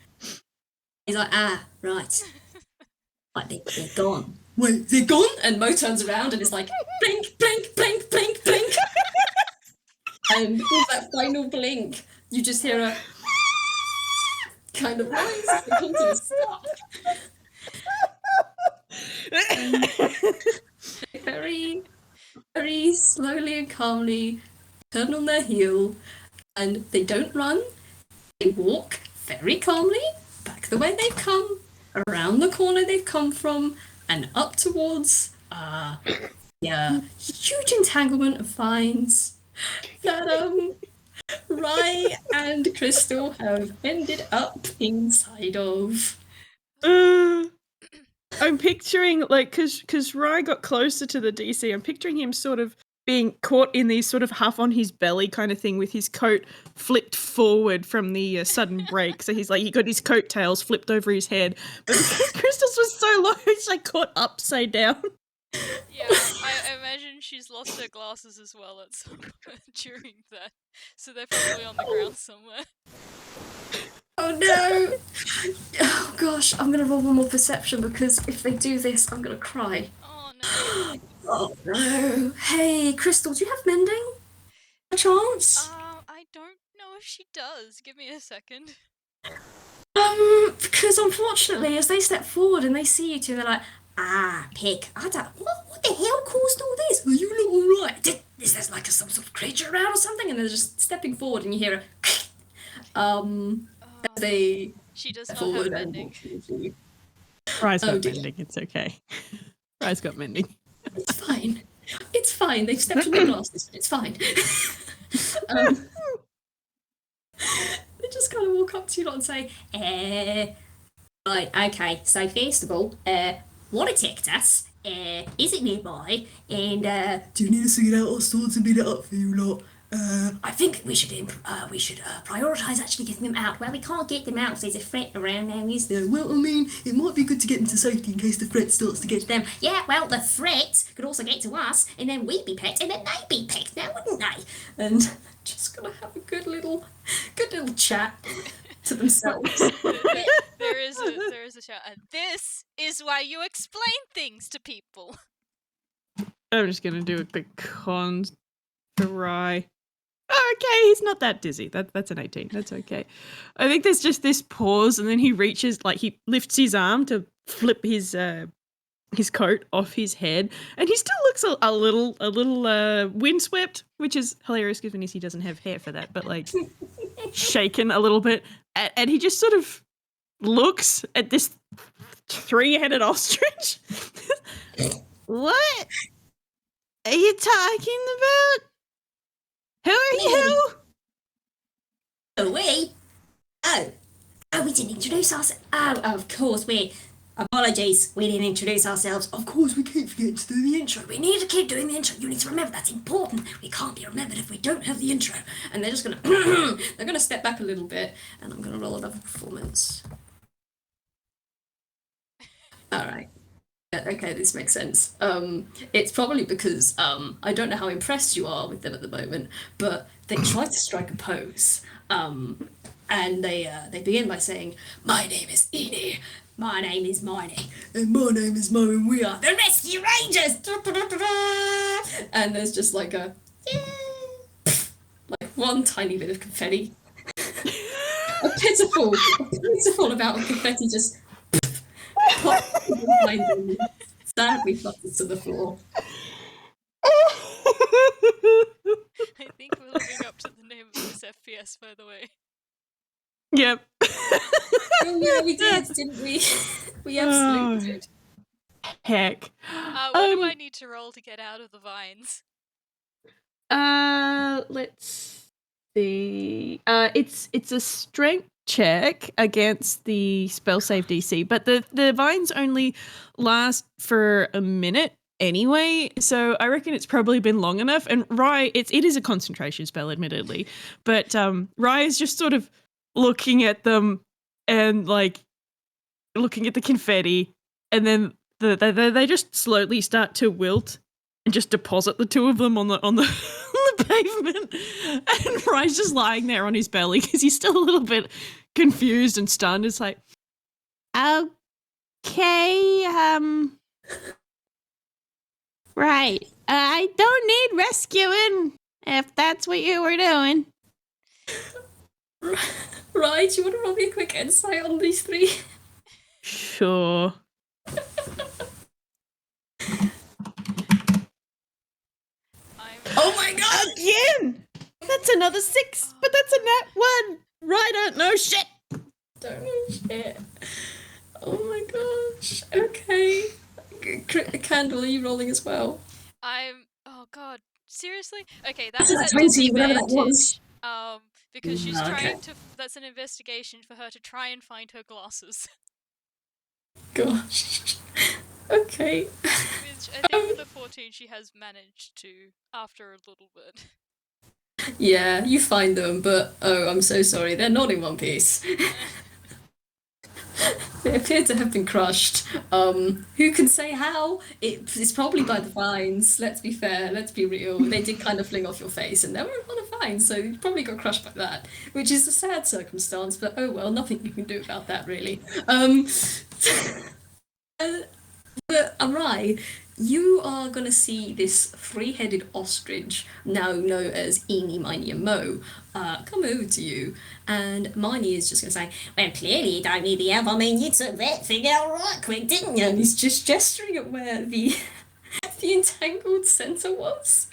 He's like, right. Like, they're gone. Wait, they're gone? And Mo turns around and is like, blink, blink, blink, blink, blink. And with that final blink, you just hear a kind of noise that comes to a stop. Very, very slowly and calmly turn on their heel, and they don't run. They walk very calmly back the way they've come, around the corner they've come from, and up towards huge entanglement of vines that Rai and Crystal have ended up inside of. I'm picturing, like, because Rai got closer to the DC, I'm picturing him sort of being caught in these sort of half on his belly kind of thing with his coat flipped forward from the sudden break. So he's like, he got his coattails flipped over his head. But because Crystal's was so low, he's like caught upside down. Yeah, I imagine she's lost her glasses as well at some point during that. So they're probably on the ground somewhere. Oh no! Oh gosh, I'm gonna roll one more perception because if they do this, I'm gonna cry. Oh no. Oh no! Hey, Crystal, do you have mending? A chance? I don't know if she does. Give me a second. Because unfortunately, as they step forward and they see you two, they're like, Pig. What the hell caused all this? "Are you not alright? Is there like some sort of creature around or something?" And they're just stepping forward, and you hear a as they She does step not have forward mending. and Rai's got dear. mending, it's okay. Rai's got mending. It's fine. It's fine. They've stepped on their glasses. It's fine. They just kind of walk up to you lot and say, Right, okay, so first of all, what attacked us? Is it nearby? And, Do you need us to get out our swords and beat it up for you lot? I think we should prioritise actually getting them out. Well, we can't get them out if there's a threat around now, is there? Yeah, well, I mean, it might be good to get them to safety in case the threat starts to get to them. Yeah, well, the threat could also get to us, and then we'd be pecked, and then they'd be pecked now, wouldn't they? and just gonna have a good little chat to themselves. There is a shout. And this is why you explain things to people. I'm just going to do a quick con for Rai. Oh, okay, he's not that dizzy. That's an 18. That's okay. I think there's just this pause, and then he reaches, like, he lifts his arm to flip his coat off his head, and he still looks a little windswept, which is hilarious given he doesn't have hair for that, but like shaken a little bit, and he just sort of looks at this three-headed ostrich. What are you talking about? Who are you? We? Oh, we didn't introduce ourselves. Oh, of course, apologies, we didn't introduce ourselves. Of course, we keep forgetting to do the intro. We need to keep doing the intro. You need to remember that's important. We can't be remembered if we don't have the intro. And they're just gonna they're gonna step back a little bit, and I'm gonna roll another performance. All right. Yeah, okay, this makes sense. It's probably because I don't know how impressed you are with them at the moment, but they try to strike a pose. And they begin by saying, "My name is Eenie. My name is Miney. And my name is Mo, and we are The Rescue Rangers! And there's just like a like one tiny bit of confetti. a pitiful amount of confetti just pops behind them, sadly flutters to the floor. I think we're living up to the name of this this FPS, by the way. Yep. Oh yeah, we did, didn't we? We absolutely did. Heck. What do I need to roll to get out of the vines? Let's see. It's a strength check against the spell save DC, but the vines only last for a minute anyway, so I reckon it's probably been long enough. And Rai, it is a concentration spell, admittedly, but Rai is just sort of looking at them and like looking at the confetti, and then they just slowly start to wilt and just deposit the two of them on the on the pavement. And Rai's just lying there on his belly because he's still a little bit confused and stunned. It's like, okay, right. I don't need rescuing if that's what you were doing. Right, do you want to roll me a quick insight on these three? Sure. Oh my god! Again! That's another 6, but that's a nat 1. Right, don't know shit. Don't know shit. Oh my gosh. Okay. Candle, are you rolling as well? Oh god. Seriously? Okay, that was That's at 20, whatever that was. disadvantage. Because she's Okay. trying to. That's an investigation for her to try and find her glasses. Gosh. Okay. Which I think with the 14 she has managed to after a little bit. Yeah, you find them, but oh, I'm so sorry, they're not in one piece. They appear to have been crushed. Who can say how? It's probably by the vines. Let's be fair. Let's be real. They did kind of fling off your face, and they were on a vine, so you probably got crushed by that, which is a sad circumstance. But oh well, nothing you can do about that, really. But Arai, you are gonna see this three-headed ostrich, now known as Eenie, Miney and Mo, come over to you, and Miney is just gonna say, "Well, clearly you don't need the help. I mean, you took that thing out right quick, didn't you?" And he's just gesturing at where the entangled center was.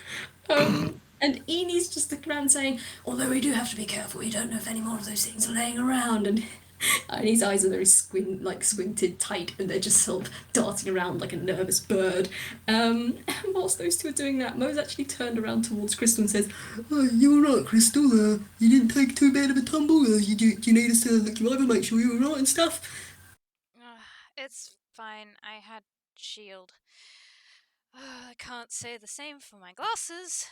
And Enie's just looking around saying, "Although we do have to be careful, we don't know if any more of those things are laying around." And his eyes are very squinted tight, and they're just sort of darting around like a nervous bird. And whilst those two are doing that, Mo's actually turned around towards Crystal and says, Oh, you alright, Crystal? You didn't take too bad of a tumble? Do you need us to look you over, make sure you're alright and stuff? It's fine. I had shield. I can't say the same for my glasses.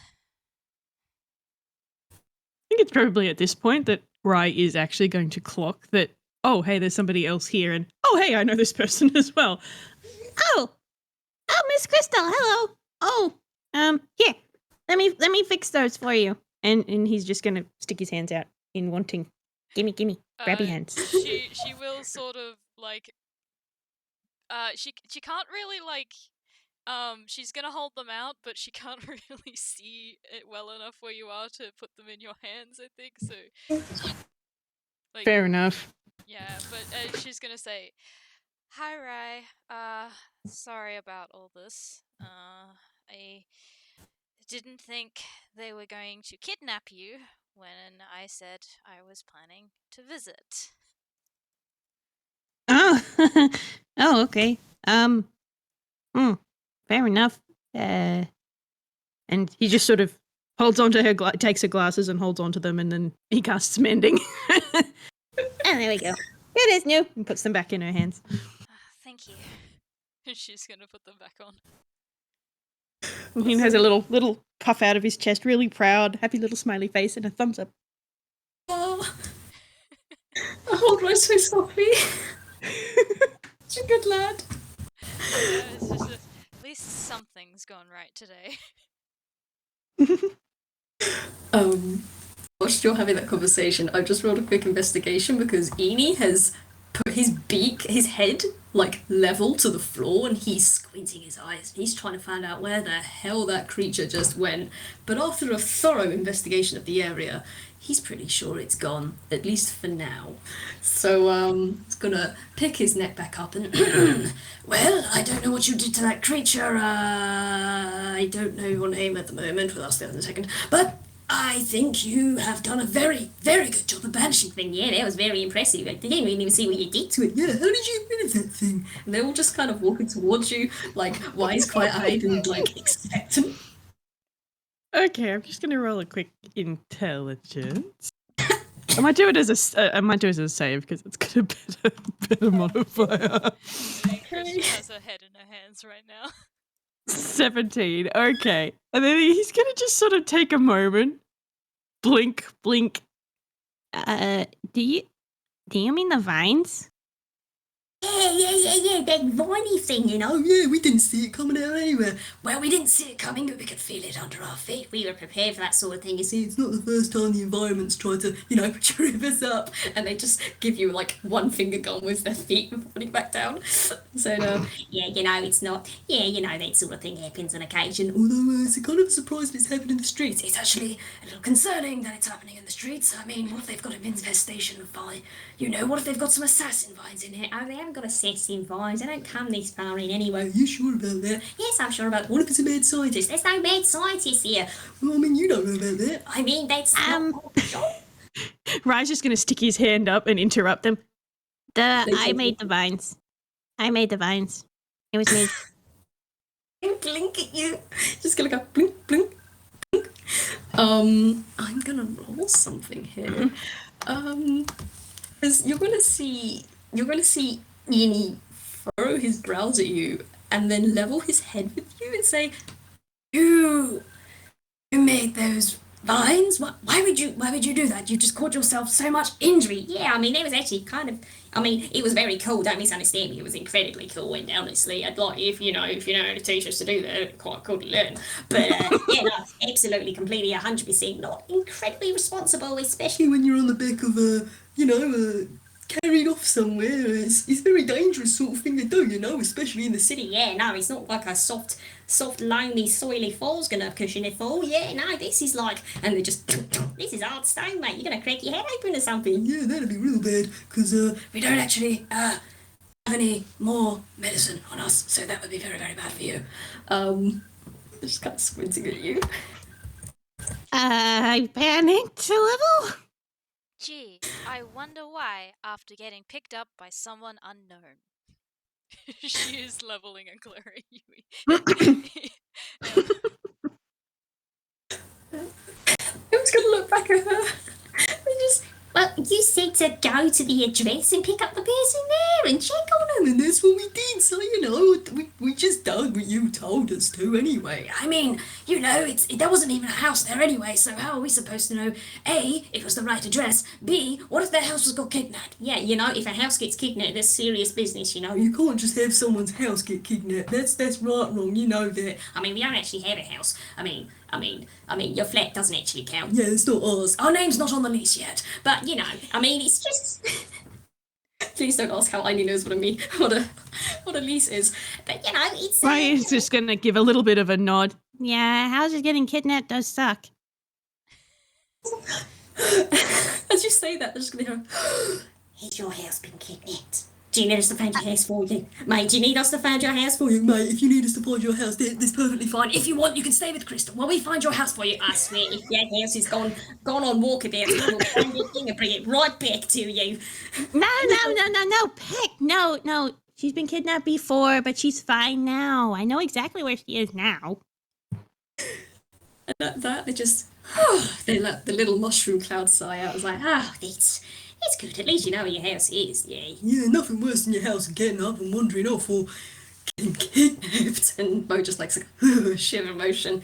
I think it's probably at this point that Rai is actually going to clock that, oh, hey, there's somebody else here, and oh, hey, I know this person as well. Oh, Miss Crystal, hello. Oh, here, let me fix those for you. And he's just going to stick his hands out in wanting. Gimme, grab your hands. She will sort of like. She can't really like. She's gonna hold them out, but she can't really see it well enough where you are to put them in your hands, I think, so... Like, Fair enough. yeah, but she's gonna say, "Hi, Rai. Sorry about all this. I didn't think they were going to kidnap you when I said I was planning to visit." Oh, oh, okay. Fair enough. And he just sort of holds onto her, takes her glasses and holds onto them, and then he casts mending. And there we go. It is new. And puts them back in her hands. Thank you. She's gonna put them back on. And he has a little puff out of his chest, really proud, happy little smiley face, and a thumbs up. "Oh, I hold Rai so softly. Such a good lad." Yeah, it's just at least something's gone right today. Whilst you're having that conversation, I've just rolled a quick investigation because Eenie has put his head, like, level to the floor, and he's squinting his eyes. He's trying to find out where the hell that creature just went. But after a thorough investigation of the area, he's pretty sure it's gone, at least for now. So, he's gonna pick his neck back up and, "Well, I don't know what you did to that creature. I don't know your name at the moment. We'll ask that in a second. But I think you have done a very, very good job of banishing thing. Yeah, that was very impressive. I didn't even see what you did to it. Yeah, how did you get rid of that thing? And they're all just kind of walking towards you, like wise, quiet-eyed, and like expectant. Okay, I'm just gonna roll a quick intelligence. I might do it as a save because it's got a better modifier. Christian has her head in her hands right now. 17. Okay, and then he's gonna just sort of take a moment, blink. Do you mean the vines? Yeah, that viney thing, you know. Oh yeah, we didn't see it coming out anywhere. Well, we didn't see it coming, but we could feel it under our feet. We were prepared for that sort of thing, you see. See, it's not the first time the environment's tried to, trip us up. And they just give you like one finger gun with their feet and put it back down. So no, Yeah, it's not. Yeah, that sort of thing happens on occasion. Although it's a kind of a surprise that it's happened in the streets. It's actually a little concerning that it's happening in the streets. I mean, what if they've got an infestation of vine? What if they've got some assassin vines in here? oh, they haven't got assassin vines. They don't come this far in anyway. Are you sure about that? Yes, I'm sure about. What if it's a mad scientist? There's no mad scientists here. Well, I mean, you don't know about that. I mean, that's not. Rai's just gonna stick his hand up and interrupt them. I made the vines. It was me. Blink at you. Just gonna go blink, blink, blink. I'm gonna roll something here. Because you're gonna see Eenie furrow his brows at you and then level his head with you and say, You made those vines? Why would you do that? You just caused yourself so much injury. yeah, I mean, it was actually it was very cool, don't misunderstand me, it was incredibly cool, and honestly, I'd like, if you know how to teach us to do that, it'd be quite cool to learn. But, absolutely, completely, 100% not incredibly responsible, especially Especially when you're on the back of carried off somewhere. It's a very dangerous sort of thing to do, especially in the city. yeah, no, it's not like a soft, lonely, soily fall's gonna cushion it fall. Yeah, no, this is like, and they just, this is hard stone, mate. You're gonna crack your head open or something. Yeah, that'd be real bad, because We don't actually have any more medicine on us, so that would be very, very bad for you. Just kind of squinting at you. I panicked a little. Gee, I wonder why after getting picked up by someone unknown. She is leveling and glaring at you. I was gonna look back at her. I just, Well, you said to go to the address and pick up the person there and check on them. and that's what we did, so, we just done what you told us to anyway. I mean, there wasn't even a house there anyway, so how are we supposed to know, A, it was the right address, B, what if their house was got kidnapped? yeah, if a house gets kidnapped, that's serious business, You can't just have someone's house get kidnapped. That's right wrong, you know that. I mean, we don't actually have a house. I mean, your flat doesn't actually count. Yeah, it's not ours. Our name's not on the lease yet. But it's just. Please don't ask how Eenie knows what a lease is. But it's. Rai's just gonna give a little bit of a nod. Yeah, houses getting kidnapped does suck. As you say that, they're just gonna go. Has your house been kidnapped? Do you need us to find your house for you? Mate, do you need us to find your house for you? Mate, if you need us to find your house, that's perfectly fine. If you want, you can stay with Crystal while we find your house for you. I swear, if your house is gone on walkabouts, we'll find your thing and bring it right back to you. No, Peck. No. She's been kidnapped before, but she's fine now. I know exactly where she is now. And at that, they just. They let the little mushroom cloud sigh out. I was like, It's good. At least you know where your house is. Yeah. Yeah, nothing worse than your house getting up and wandering off or getting kidnapped. and Mo just likes a shiver motion.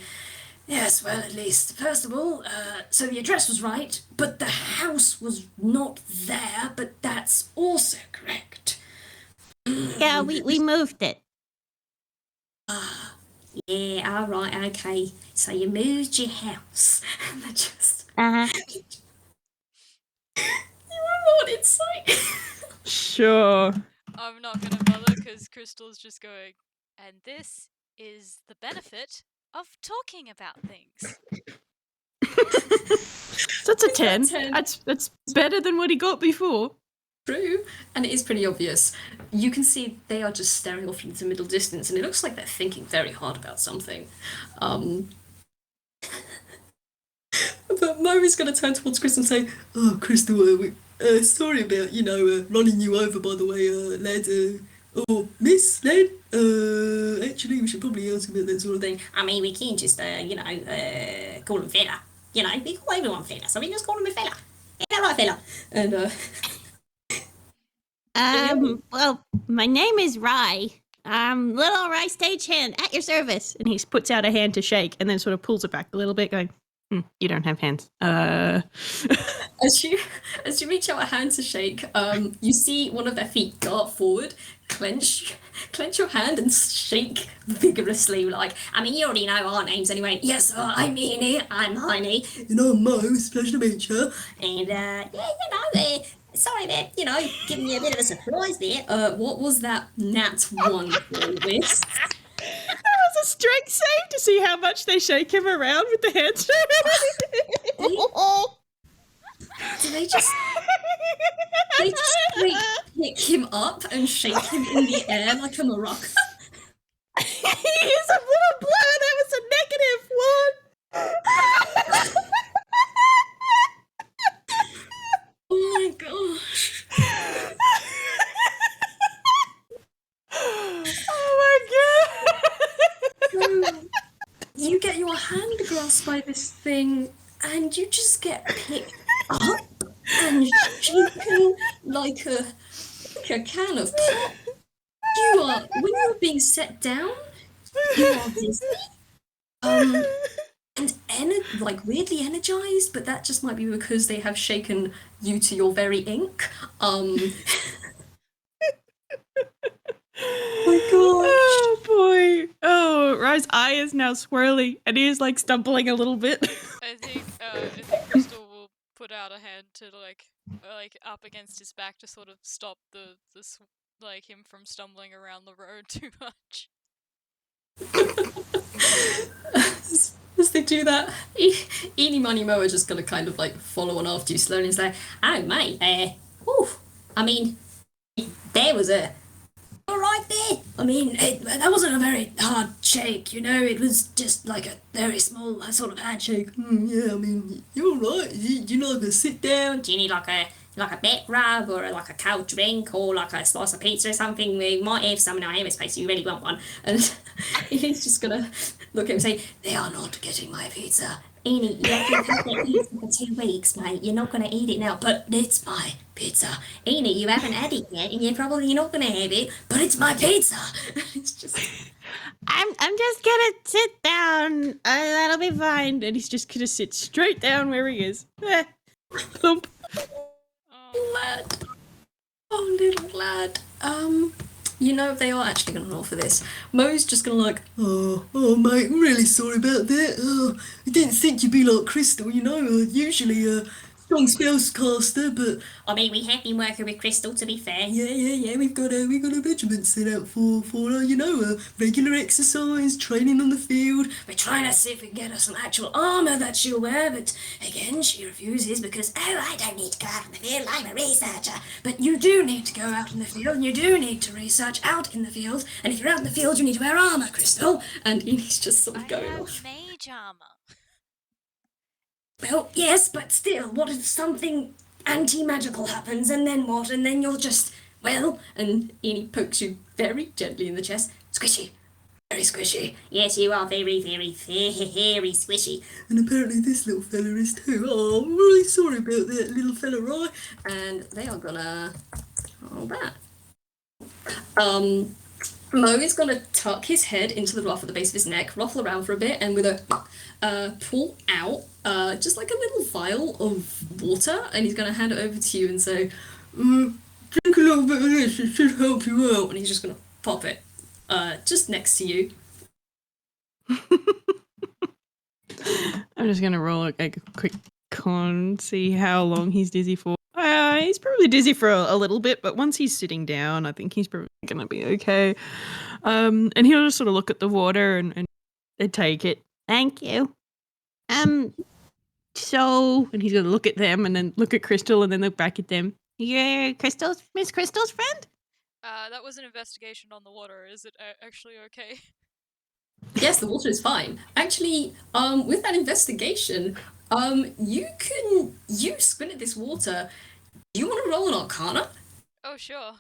Yes, well, at least. First of all, so the address was right, but the house was not there, but that's also correct. Yeah, we moved it. Yeah, all right, okay. So you moved your house. And they just... Uh-huh. You were not inside. Sure. I'm not gonna bother because Crystal's just going, and this is the benefit of talking about things. So that's a 10. 10. That's better than what he got before. True, and it is pretty obvious. You can see they are just staring off into the middle distance, and it looks like they're thinking very hard about something. But But Mo is going to turn towards Crystal and say, "Oh, Crystal, sorry about running you over. By the way, lad, or Miss lad. Actually, we should probably ask about that sort of thing." I mean, we can just, call him fella. You know, we call everyone fella, so we just call him a fella. Is that right, fella? And Well, my name is Rai. I'm Lil Rai Stagehand at your service. And he puts out a hand to shake and then sort of pulls it back a little bit, going, you don't have hands. as you reach out a hand to shake, you see one of their feet dart forward, clench your hand and shake vigorously. Like, I mean, you already know our names anyway. Yes, I'm Eenie. I'm Miney. And I'm Mo. It's a pleasure to meet you. And, sorry about, giving you a bit of a surprise there. what was that nat 1 for, Whis? That was a strength save to see how much they shake him around with the hand shake. Do they just straight pick him up and shake him in the air like a maraca? He is a little blow. That was a -1. Oh my gosh. Oh my god. You get your hand grasped by this thing and you just get picked up and shaken like a can of pop. When you're being set down, you are dizzy. And weirdly energized, but that just might be because they have shaken you to your very ink. Oh my gosh. Oh boy. Oh, Rai's eye is now swirly and he is like stumbling a little bit. I think Crystal will put out a hand to like up against his back to sort of stop him from stumbling around the road too much. As they do that, Eenie, Miney, Mo are just gonna kind of like follow on after you slowly and say, Oh, mate, I mean, there was all right there. I mean, that wasn't a very hard shake, it was just like a very small sort of handshake. Yeah, I mean, you're all right. You like a sit down. Do you need like a back rub or like a cold drink or like a slice of pizza or something? We might have some in our airspace if you really want one. and he's just gonna look at him and say, They are not getting my pizza. Eenie, you haven't had that pizza for 2 weeks, mate. You're not going to eat it now, but it's my pizza. Eenie, you haven't had it yet, and you're probably not going to have it, but it's my pizza. it's just I'm just gonna sit down. That'll be fine. And he's just gonna sit straight down where he is. Thump. lad. Oh, little lad. They are actually going to roll for this. Mo's just going to like, Oh, mate, I'm really sorry about that. I didn't think you'd be like Crystal, usually a strong spellcaster, but I mean, we have been working with Crystal, to be fair. yeah, we've got a regiment set out for regular exercise, training on the field. We're trying to see if we can get her some actual armour that she'll wear, but again, she refuses because, I don't need to go out in the field, I'm a researcher. But you do need to go out in the field, and you do need to research out in the field, and if you're out in the field, you need to wear armour, Crystal. and Enie's just sort of I going have off. mage armor. Well, yes, but still, what if something anti-magical happens, and then what? And then you'll just, And Eenie pokes you very gently in the chest. squishy. Very squishy. Yes, you are very, very, very squishy. And apparently this little fella is too. Oh, I'm really sorry about that little fella, right? And they are gonna roll that. Mo is gonna tuck his head into the ruff at the base of his neck, ruffle around for a bit, and with a pull out just like a little vial of water, and he's gonna hand it over to you and say, Drink a little bit of this, it should help you out. and he's just gonna pop it just next to you. I'm just gonna roll a quick con, see how long he's dizzy for. He's probably dizzy for a little bit, but once he's sitting down, I think he's probably gonna be okay. And he'll just sort of look at the water and take it. Thank you. And he's gonna look at them and then look at Crystal and then look back at them. you're Miss Crystal's friend? That was an investigation on the water. Is it actually okay? Yes, the water is fine. Actually, with that investigation, you squinted this water. Do you want to roll an Arcana? Oh, sure.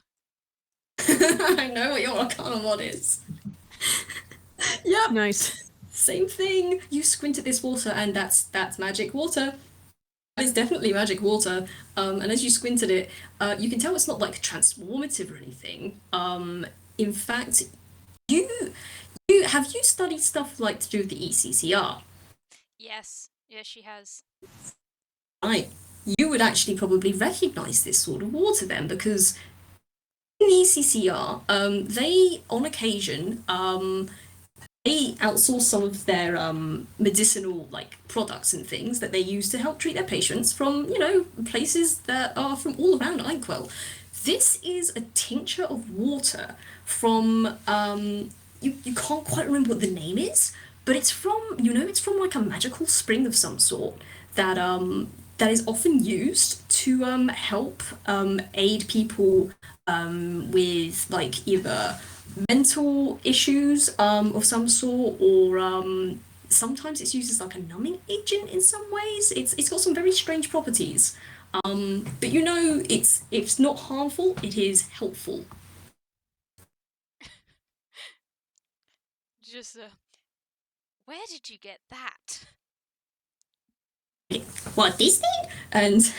I know what your Arcana mod is. Yep, Nice. same thing. You squint at this water, and that's magic water. That is definitely magic water. And as you squint at it, you can tell it's not like transformative or anything. In fact, you have you studied stuff like to do with the ECCR? Yes. Yes, she has. Right. You would actually probably recognise this sort of water then, because in the ECCR, they on occasion they outsource some of their medicinal like products and things that they use to help treat their patients from places that are from all around Inkwell. This is a tincture of water from you can't quite remember what the name is, but it's from like a magical spring of some sort that that is often used to help aid people with like either mental issues of some sort, or sometimes it's used as like a numbing agent in some ways. It's got some very strange properties. But it's not harmful, it is helpful. Just, where did you get that? What, this thing? And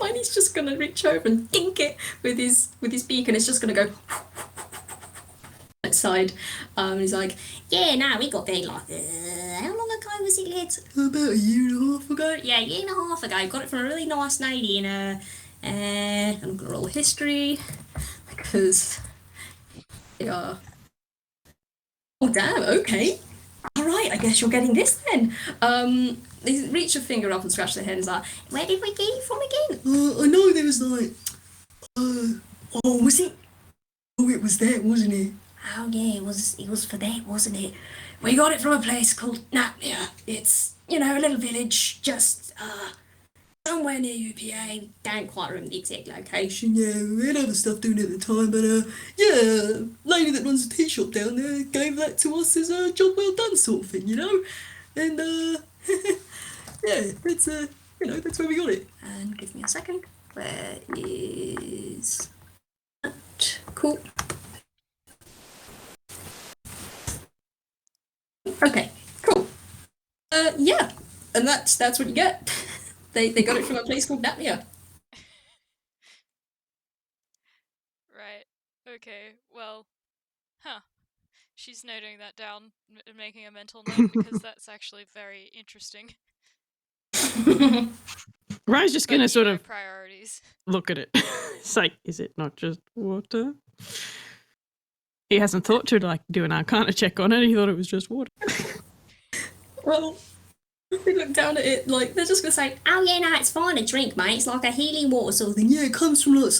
Miney's just gonna reach over and dink it with his beak, and it's just gonna go outside. He's like, yeah, no, we got there like how long ago was it, lads? About a year and a half ago. Yeah, a year and a half ago. Got it from a really nice lady in I'm gonna roll a history because they are. Oh damn! Okay. All right. I guess you're getting this then. They reach a finger up and scratch their head and is like, where did we get it from again? I know there was like, oh, was it? Oh, it was that, wasn't it? Oh yeah, it was for that, wasn't it? We got it from a place called Naplia. It's, a little village just somewhere near UPA. Don't quite remember the exact location. Yeah, we had other stuff doing it at the time, but yeah, lady that runs the tea shop down there gave that to us as a job well done sort of thing, and yeah, that's that's where we got it. And give me a second. Where is that? Cool. Okay, cool. Yeah, and that's what you get. They got it from a place called Naplia. Right. Okay. Well, she's noting that down and making a mental note because that's actually very interesting. Ryan's just But, gonna you sort know, of priorities. look at it. It's like, is it not just water? He hasn't thought to like do an Arcana check on it. He thought it was just water. Well, they look down at it like they're just gonna say, Oh yeah, no, it's fine to drink, mate. It's like a healing water sort of thing. Yeah, it comes from like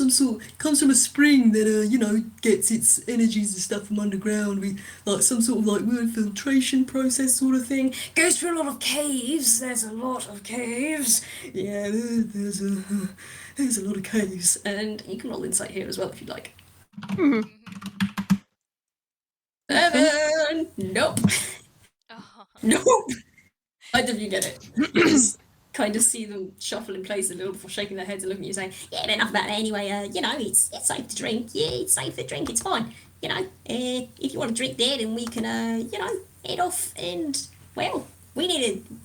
comes from a spring that gets its energies and stuff from underground with like some sort of like weird filtration process sort of thing. Goes through a lot of caves. There's a lot of caves. Yeah, there's a lot of caves. and you can roll insight here as well if you'd like. Mhm. 7. Nope. Oh. Nope. Either of you get it. You just kind of see them shuffle in place a little before shaking their heads and looking at you saying, Yeah, but enough about that anyway. It's safe to drink. Yeah, it's safe to drink. It's fine. If you want to drink there, then we can, head off. And well, we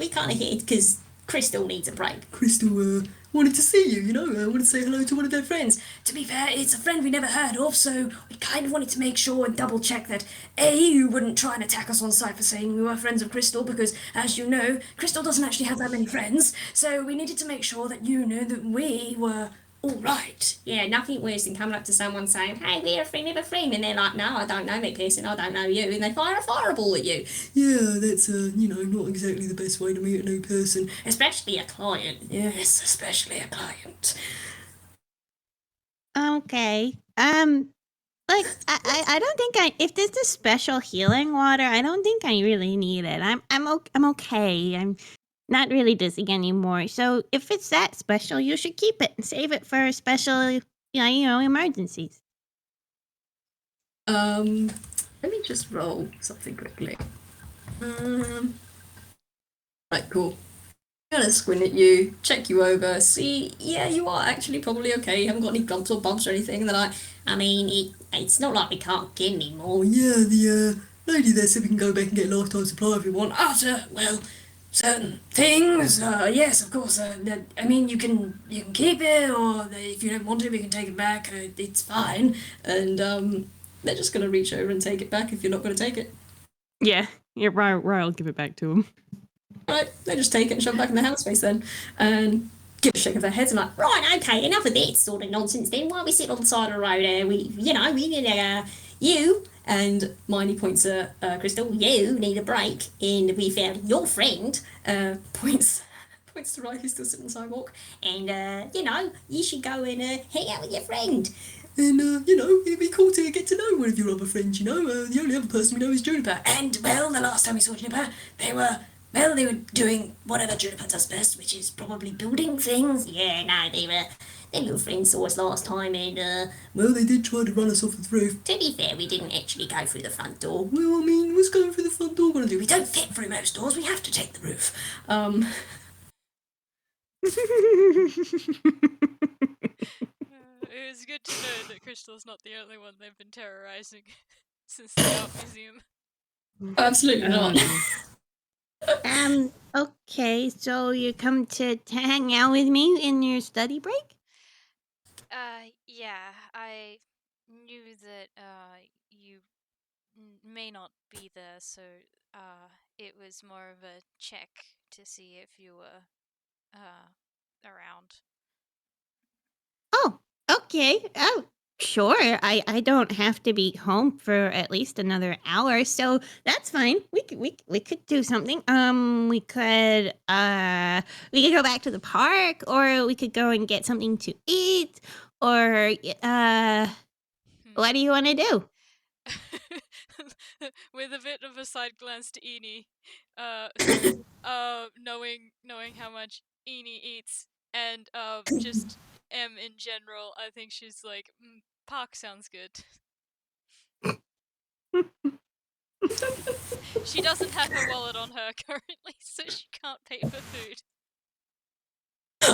can't head because Crystal needs a break. Crystal wanted to see you, wanted to say hello to one of their friends. To be fair, it's a friend we never heard of, so we kind of wanted to make sure and double check that you wouldn't try and attack us on sight for saying we were friends of Crystal, because as you know, Crystal doesn't actually have that many friends, so we needed to make sure that you knew that we were all right. Yeah, nothing worse than coming up to someone saying, hey, we're a friend, and they're like, no, I don't know that person, I don't know you, and they fire a fireball at you. Yeah, that's not exactly the best way to meet a new person. Especially a client. Yes, especially a client. Okay. Like I don't think if there's this special healing water, I don't think I really need it. I'm okay. I'm not really dizzy anymore. So if it's that special, you should keep it and save it for special, emergencies. Let me just roll something quickly. Right, cool. I'm gonna squint at you, check you over, see, yeah, you are actually probably okay. You haven't got any bumps or bumps or anything. And they're like, I mean, it's not like we can't get any more. Oh yeah, the lady there said we can go back and get a lifetime supply if we want. Well, certain things, yes, of course. I mean, you can keep it, or if you don't want it, we can take it back. It's fine. And they're just gonna reach over and take it back if you're not gonna take it. Yeah, Rai will give it back to him. Right, they just take it and shove it back in the house space then. And give a shake of their heads and like, Right, okay, enough of this sort of nonsense then. Why we sit on the side of the road there? We need you. and Miney points at Crystal, You need a break, and we found your friend, points to Rai who's still sitting on the sidewalk. and you should go and hang out with your friend. And, it'd be cool to get to know one of your other friends, the only other person we know is Juniper. And, well, the last time we saw Juniper, they were doing whatever Juniper does best, which is probably building things. Yeah, no, their little friends saw us last time, and, Well, they did try to run us off the roof. to be fair, we didn't actually go through the front door. Well, I mean, what's going through the front door gonna do? We don't fit through most doors, we have to take the roof. It was good to know that Crystal's not the only one they've been terrorizing since the art museum. Absolutely not. Okay, so you come to hang out with me in your study break? Yeah, I knew that, you may not be there, so, it was more of a check to see if you were, around. Oh, okay. Oh, sure. I don't have to be home for at least another hour, so that's fine. We could do something. We could go back to the park, or we could go and get something to eat, or what do you want to do? With a bit of a side glance to Eenie, knowing how much Eenie eats, and just in general, I think she's like, park sounds good. She doesn't have her wallet on her currently, so she can't pay for food.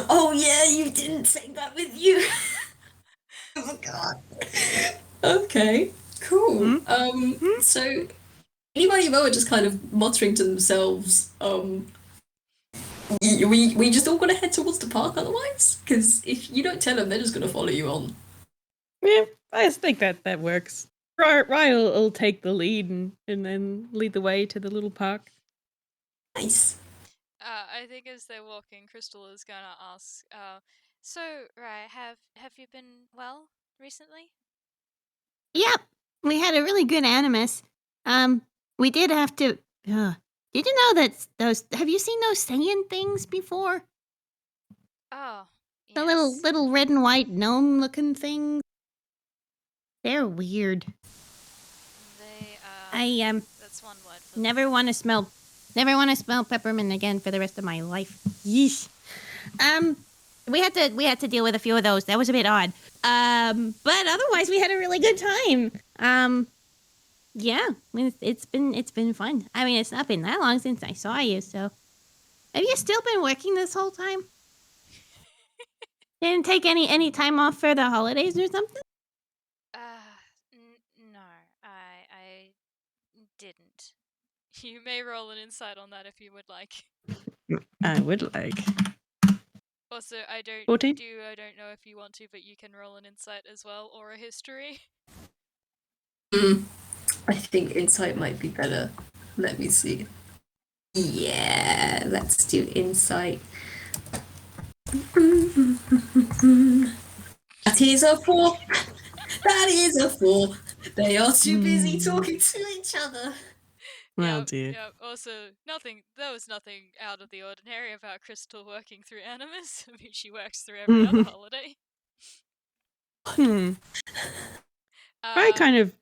Oh yeah, you didn't take that with you. Oh god. Okay, cool. So anybody of are just kind of muttering to themselves, we just all gonna head towards the park otherwise? Because if you don't tell them, they're just gonna follow you on. Yeah, I just think that works. Rai will take the lead and then lead the way to the little park. Nice. I think as they're walking, Crystal is gonna ask, so, Rai, have you been well recently? Yep, we had a really good animus. We did have to. Did you know that those? Have you seen those Saiyan things before? Oh, The yes. little red and white gnome looking things. They're weird. They, that's one word for them. Never want to smell peppermint again for the rest of my life. Yeesh. We had to deal with a few of those. That was a bit odd. But otherwise we had a really good time. Yeah, it's been fun. I mean, it's not been that long since I saw you, so have you still been working this whole time? Didn't take any time off for the holidays or something? No, I didn't. You may roll an insight on that if you would like. I would like. Also, I don't 14? know if you want to, but you can roll an insight as well, or a history. I think insight might be better. Let me see. Yeah, let's do insight. That is a 4. That is a 4. They are too busy talking to each other. Oh dear. Yeah. Also, there was nothing out of the ordinary about Crystal working through Animus. I mean, she works through every other holiday. Rai kind of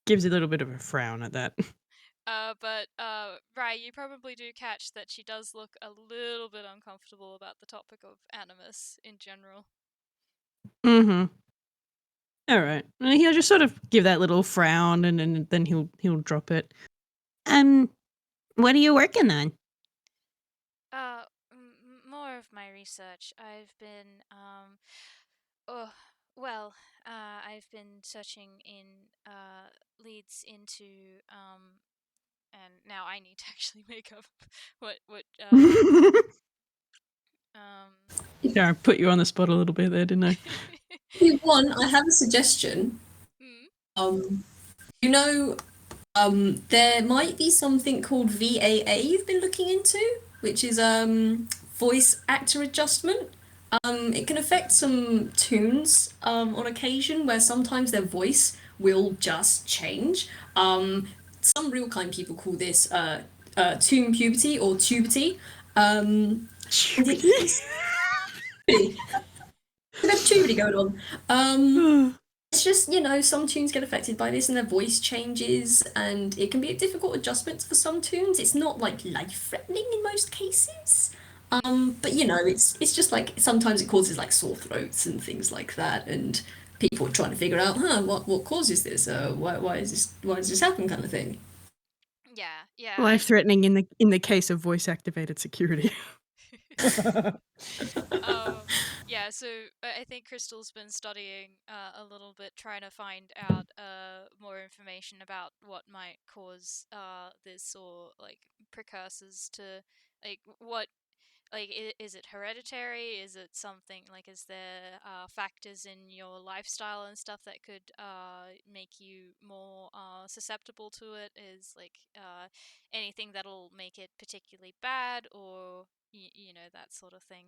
gives a little bit of a frown at that. But Rai, you probably do catch that she does look a little bit uncomfortable about the topic of Animus in general. All right. Well, he'll just sort of give that little frown, and then he'll drop it. What are you working on? More of my research. I've been oh well, I've been searching in leads into and now I need to actually make up what um Yeah, I put you on the spot a little bit there, didn't I? One, I have a suggestion. mm, You know, there might be something called VAA you've been looking into, which is voice actor adjustment. It can affect some tunes on occasion where sometimes their voice will just change. Some real kind people call this tune puberty or tuberty. And it's a bit of tuberty going on. It's just, some tunes get affected by this and their voice changes, and it can be a difficult adjustment for some tunes. It's not like life-threatening in most cases. But it's just like sometimes it causes like sore throats and things like that, and people are trying to figure out, what causes this? Why does this happen, kind of thing. yeah. Life threatening in the case of voice activated security. Yeah, so I think Crystal's been studying a little bit, trying to find out more information about what might cause this, or like precursors to like what, like is it hereditary? Is it something like, is there factors in your lifestyle and stuff that could make you more susceptible to it? Is like anything that'll make it particularly bad, or that sort of thing.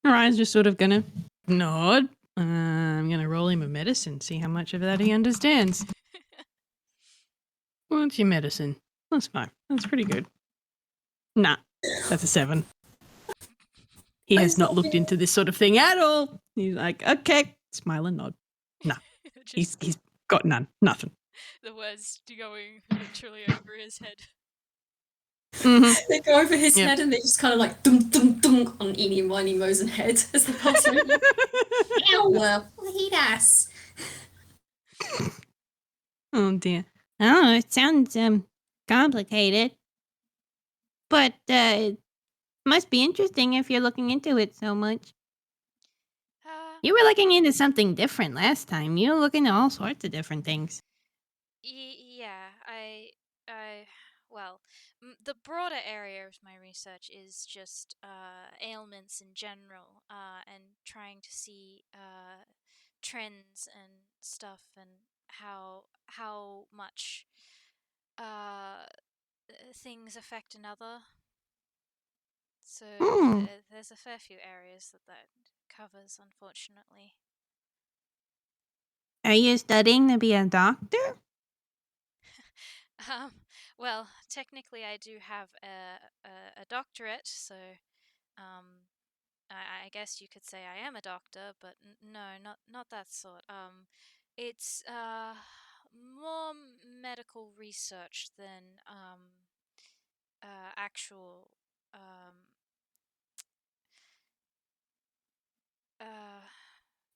Ryan's just sort of gonna nod. I'm gonna roll him a medicine, see how much of that he understands. What's your medicine? That's 5. That's pretty good. Nah, that's a 7. He has not looked into this sort of thing at all. He's like, okay, smile and nod. Nah, he's got none, nothing. The words going literally over his head. They go over his head and they just kind of like dum dum dum on Eenie and Miney Mo's head as they pass over. Ow, hate ass. Oh dear. Oh, it sounds complicated, but it must be interesting if you're looking into it so much. You were looking into something different last time. You were looking at all sorts of different things. Yeah, well, the broader area of my research is just ailments in general, and trying to see trends and stuff, and how much things affect another. So there's a fair few areas that covers, unfortunately. Are you studying to be a doctor? Well, technically, I do have a doctorate, so I guess you could say I am a doctor, but no, not that sort. It's more medical research than actual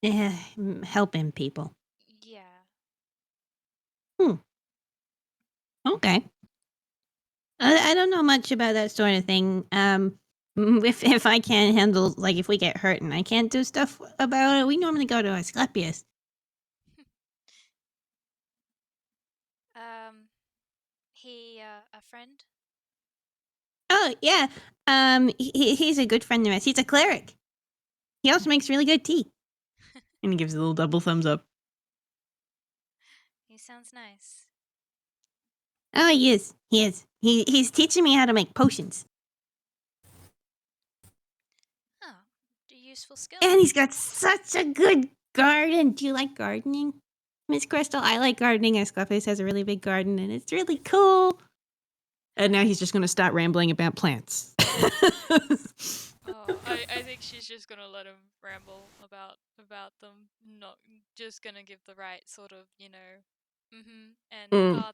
Yeah, helping people. yeah. Okay. I don't know much about that sort of thing. If I can't handle, like, if we get hurt and I can't do stuff about it, we normally go to Asclepius. He a friend? Oh yeah. He's a good friend of ours. He's a cleric. He also makes really good tea. And he gives a little double thumbs up. He sounds nice. Oh, he is. He is. He's teaching me how to make potions. Oh, useful skill. And he's got such a good garden. Do you like gardening, Miss Crystal? I like gardening. Asclepius has a really big garden, and it's really cool. And now he's just going to start rambling about plants. I think she's just gonna let him ramble about them, not just gonna give the right sort of, and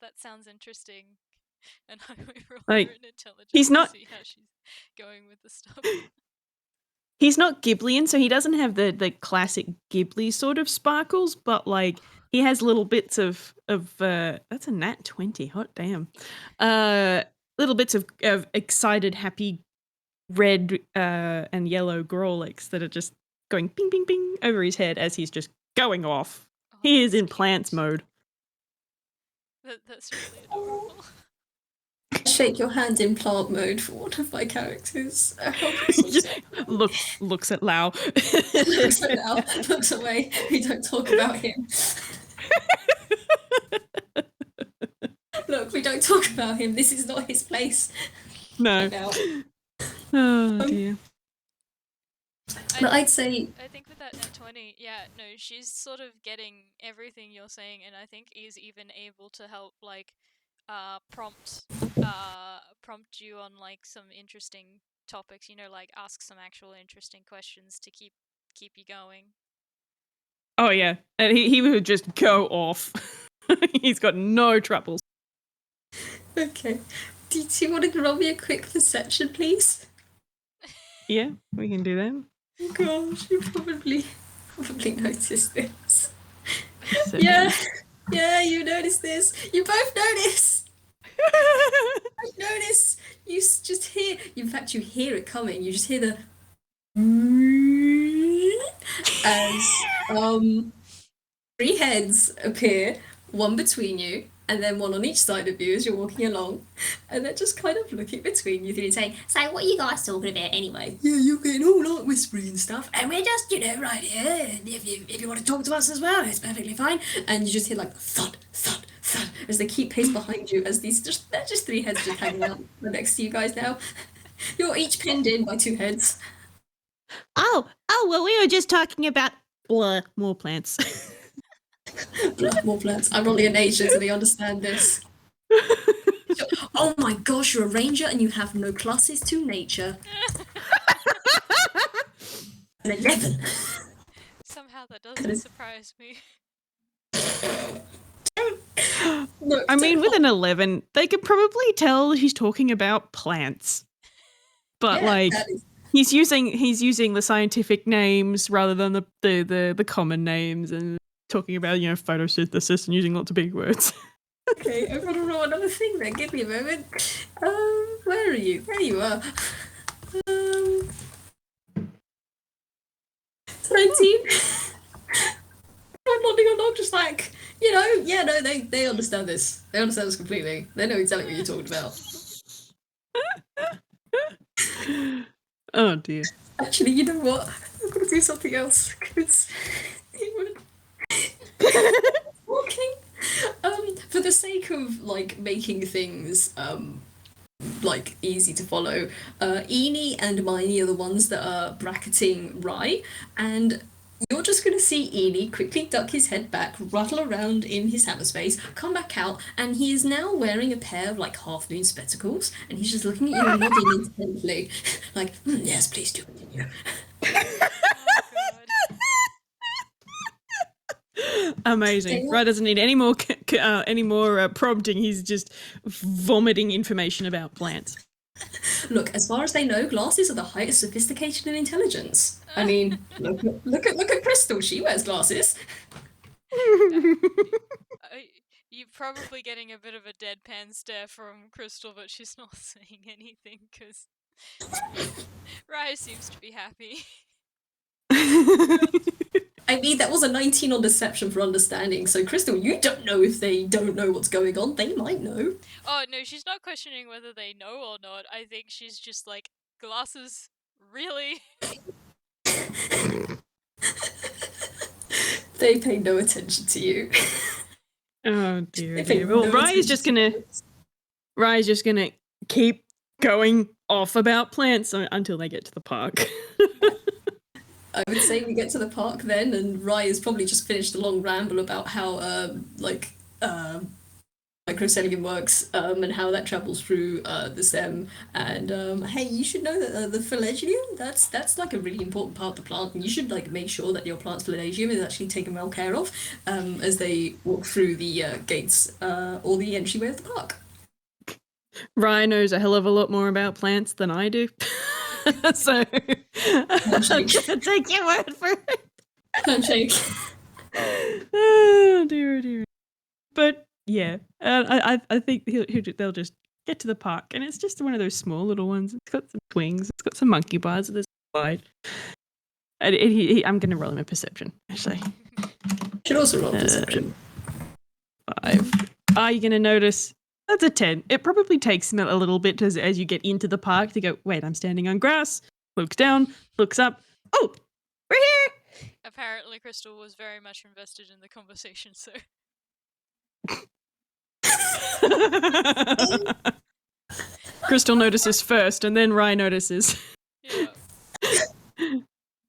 that sounds interesting. And I will roll her an intelligence he's not- to see how she's going with the stuff. he's not Ghiblian, so he doesn't have the classic Ghibli sort of sparkles, but like he has little bits of that's a nat 20, hot damn. Little bits of excited, happy red and yellow Growlix that are just going bing bing bing over his head as he's just going off. Oh, He is that's in plants cute. mode. That's really adorable. Shake your hand in plant mode for one of my characters. He just looks at Lau. Looks at Al, looks away. We don't talk about him. Look, we don't talk about him. This is not his place. No. Now. Oh dear. But I'd say I think with that net 20, yeah, no, she's sort of getting everything you're saying, and I think is even able to help like prompt you on like some interesting topics, you know, like ask some actual interesting questions to keep you going. Oh yeah, and he would just go off. He's got no troubles. okay. Do you want to roll me a quick perception, please? Yeah, we can do that. Oh gosh, you probably noticed this. So- Yeah, you noticed this. You both notice. I notice. You just hear. In fact, you hear it coming. You just hear the as three heads appear, one between you, and then one on each side of you as you're walking along, and they're just kind of looking between you three, saying, So what are you guys talking about anyway? Yeah, you're getting all like whispery and stuff. And we're just, right here. And if you want to talk to us as well, it's perfectly fine. and you just hear like thud, thud, thud, as they keep pace behind you, as they're just three heads just hanging out next to you guys now. You're each pinned in by two heads. Oh, well, we were just talking about more plants. More plants. I'm only a nature, so they understand this. Oh my gosh, you're a ranger and you have no classes to nature. An 11. Somehow that doesn't surprise me. No, I mean, don't- with an 11, they could probably tell he's talking about plants. But yeah, like that is- he's using the scientific names rather than the common names and talking about, you know, photosynthesis and using lots of big words. okay, I've got to roll another thing then. Give me a moment. Where are you? There you are. 19. I'm nodding along, just like, yeah, no, they understand this. They understand this completely. They know exactly what you're talking about. Oh dear. Actually, you know what? I'm gonna do something else because walking. For the sake of like making things like easy to follow, Eenie and Miney are the ones that are bracketing Rai, and you're just gonna see Eenie quickly duck his head back, rattle around in his hammer space, come back out, and he is now wearing a pair of like half moon spectacles, and he's just looking at you and nodding intently, like, yes, please do continue. Oh god. Amazing. Rai doesn't need any more prompting. He's just vomiting information about plants. Look, as far as they know, glasses are the height of sophistication and intelligence. I mean, look at Crystal. She wears glasses. You're probably getting a bit of a deadpan stare from Crystal, but she's not saying anything because Raya seems to be happy. I mean, that was a 19 on deception for understanding. So, Crystal, you don't know if they don't know what's going on. They might know. Oh no, she's not questioning whether they know or not. I think she's just like, glasses, really? They pay no attention to you. Oh dear, They pay dear. Well, no Rai's just attention gonna keep going off about plants until they get to the park. I would say we get to the park then, and Rai has probably just finished a long ramble about how, microcellular works, and how that travels through the stem. And hey, you should know that the phalangium, that's like a really important part of the plant, and you should like make sure that your plant's phalangium is actually taken well care of as they walk through the gates or the entryway of the park. Rai knows a hell of a lot more about plants than I do. So I'm gonna take your word for it. Handshake. Oh dear, oh dear. But yeah, I think they'll just get to the park, and it's just one of those small little ones. It's got some swings, it's got some monkey bars, there's a slide. And I'm going to roll him a perception, actually. Should also roll perception. 5. Are you going to notice? That's a 10. It probably takes him a little bit as you get into the park to go, wait, I'm standing on grass. Looks down, looks up. Oh, we're here. Apparently, Crystal was very much invested in the conversation, so. Crystal notices first, and then Rai notices. Yeah.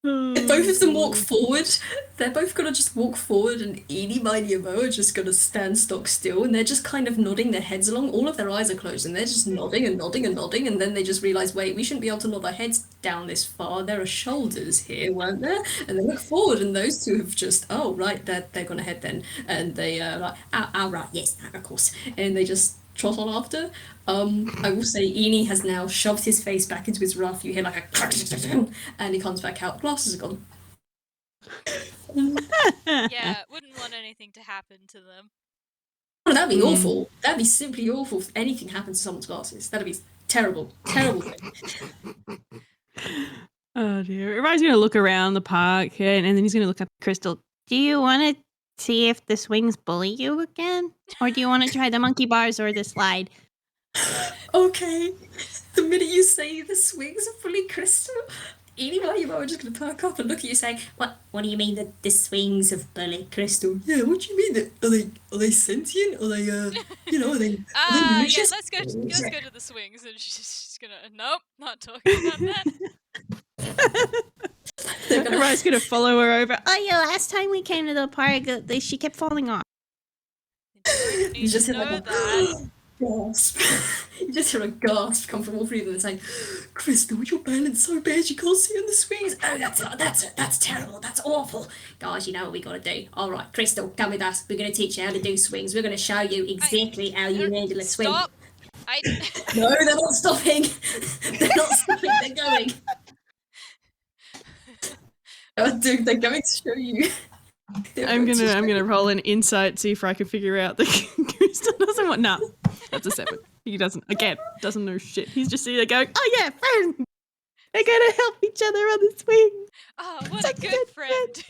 If both of them walk forward, they're both gonna just walk forward, and Eenie, Miney and Mo are just gonna stand stock still, and they're just kind of nodding their heads along. All of their eyes are closed, and they're just nodding and nodding and nodding, and then they just realise, wait, we shouldn't be able to nod our heads down this far. There are shoulders here, weren't there? And they look forward, and those two have just, oh, right, they're gonna head then. And they are like, right, yes, of course. And they just trot on after. I will say Eenie has now shoved his face back into his ruff. You hear like a and he comes back out. Glasses are gone. Yeah, wouldn't want anything to happen to them. Oh, that'd be awful. That'd be simply awful if anything happened to someone's glasses. That'd be terrible. Terrible thing. Oh dear. Rai's going to look around the park, and then he's going to look up at Crystal. Do you want to see if the swings bully you again? Or do you want to try the monkey bars or the slide? Okay. The minute you say the swings are fully Crystal, Eenie, Miney and Mo are just going to perk up and look at you saying, what do you mean that the swings of bully Crystal? Yeah, what do you mean? Are they sentient? Are they are they Yeah, malicious? let's go to the swings, and she's gonna. Nope, not talking about that. Rai's going to follow her over. Oh yeah, last time we came to the park, she kept falling off. You just hear know like that. gasp. You just hear a gasp come from all three of them and saying, Crystal, your balance so bad you can't see on the swings. Oh, that's terrible. That's awful. Guys, you know what we gotta do. All right, Crystal, come with us. We're gonna teach you how to do swings. We're gonna show you exactly how you handle a swing. Stop. No, they're not stopping. They're not stopping. They're going. Oh, dude, they're going to show you. I'm gonna roll an insight, see if I can figure out that Crystal doesn't want. No, that's a 7. He doesn't know shit. He's just sitting there going, "Oh yeah, friend. They're gonna help each other on the swing." Oh, what a good friend.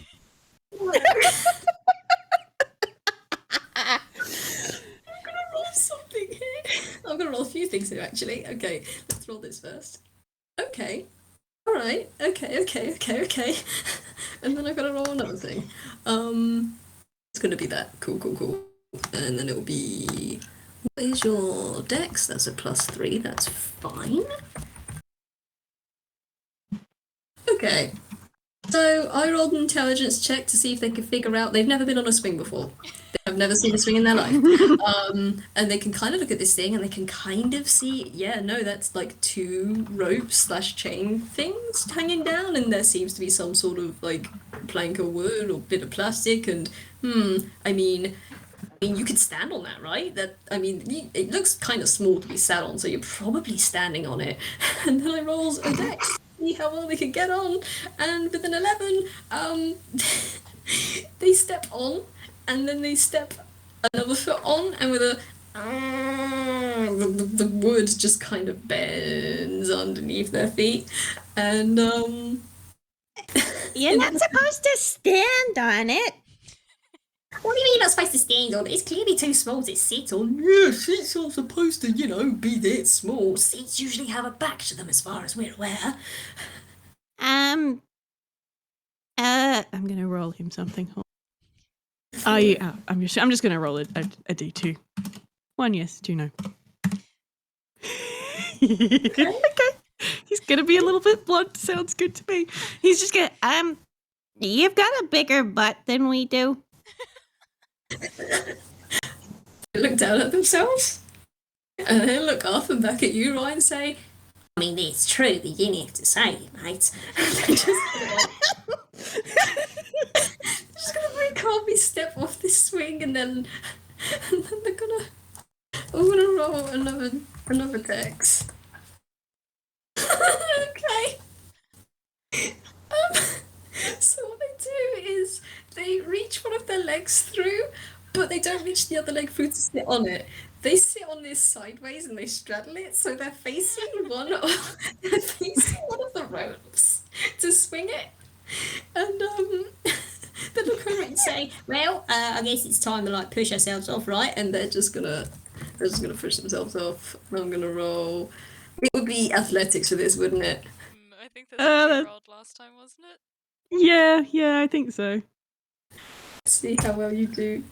I'm gonna roll something here. I'm gonna roll a few things here actually. Okay, let's roll this first. Okay. Alright, okay. And then I've got to roll another thing. It's gonna be that. Cool. And then it'll be, what is your dex? That's a +3, that's fine. Okay. So I rolled an intelligence check to see if they can figure out, they've never been on a swing before. They've never seen a swing in their life. And they can kind of look at this thing and they can kind of see, yeah, no, that's like 2 ropes/chain things hanging down, and there seems to be some sort of like plank of wood or bit of plastic, and I mean you could stand on that, right? It looks kind of small to be sat on, so you're probably standing on it. And then I rolls a dex. See how well they can get on, and with an 11, they step on, and then they step another foot on, and with a the wood just kind of bends underneath their feet, and You're not supposed to stand on it. What do you mean you're not supposed to stand on it? It's clearly too small to sit on. Yeah, seats are supposed to, be that small. Seats usually have a back to them as far as we're aware. I'm gonna roll him something. I'm just gonna roll a d2. 1 yes, 2 no. Okay. He's gonna be a little bit blunt. Sounds good to me. He's just gonna You've got a bigger butt than we do. They look down at themselves, and then look up and back at you, Ryan, and say, I mean, it's true that you have to say it, mate. just gonna very calmly step off this swing, and then they're gonna. I'm gonna roll another dex. Okay. legs through, but they don't reach the other leg through to sit on it. They sit on this sideways and they straddle it, so they're facing they're facing one of the ropes to swing it. And they look over and say, "Well, I guess it's time to like push ourselves off, right?" And they're just gonna push themselves off. I'm gonna roll. It would be athletics for this, wouldn't it? I think that's what you rolled last time, wasn't it? Yeah, I think so. See how well you do.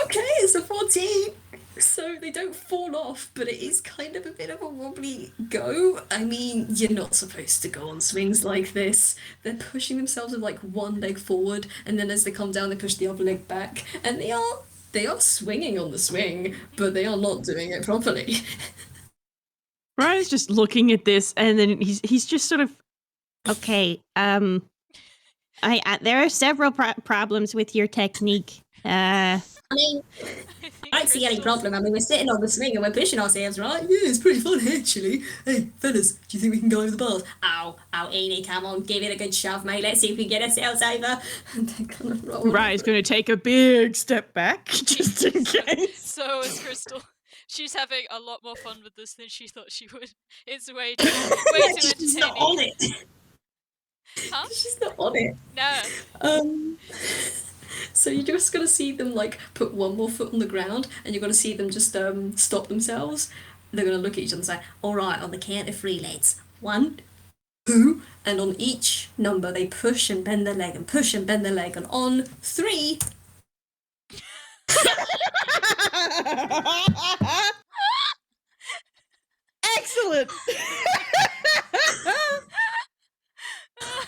Okay, it's a 14. So they don't fall off, but it is kind of a bit of a wobbly go. I mean, you're not supposed to go on swings like this. They're pushing themselves with like one leg forward, and then as they come down, they push the other leg back, and they are swinging on the swing, but they are not doing it properly. Ryan's just looking at this, and then he's just sort of, Okay. There are several problems with your technique. I mean, I don't see any problem. I mean, we're sitting on the swing and we're pushing ourselves, right? Yeah, it's pretty fun, actually. Hey, fellas, do you think we can go over the bars? Oh, Eenie, come on, give it a good shove, mate. Let's see if we can get ourselves over. And they're gonna roll. Ryan's going to take a big step back just in case. So is Crystal. She's having a lot more fun with this than she thought she would. It's way too She's not entertaining. on it. Huh? She's not on it. No. So you're just gonna see them like put one more foot on the ground, and you're gonna see them just stop themselves. They're gonna look at each other and say, "All right, on the count of 3, lads. 1, 2," and on each number they push and bend their leg and push and bend their leg, and on 3. Excellent.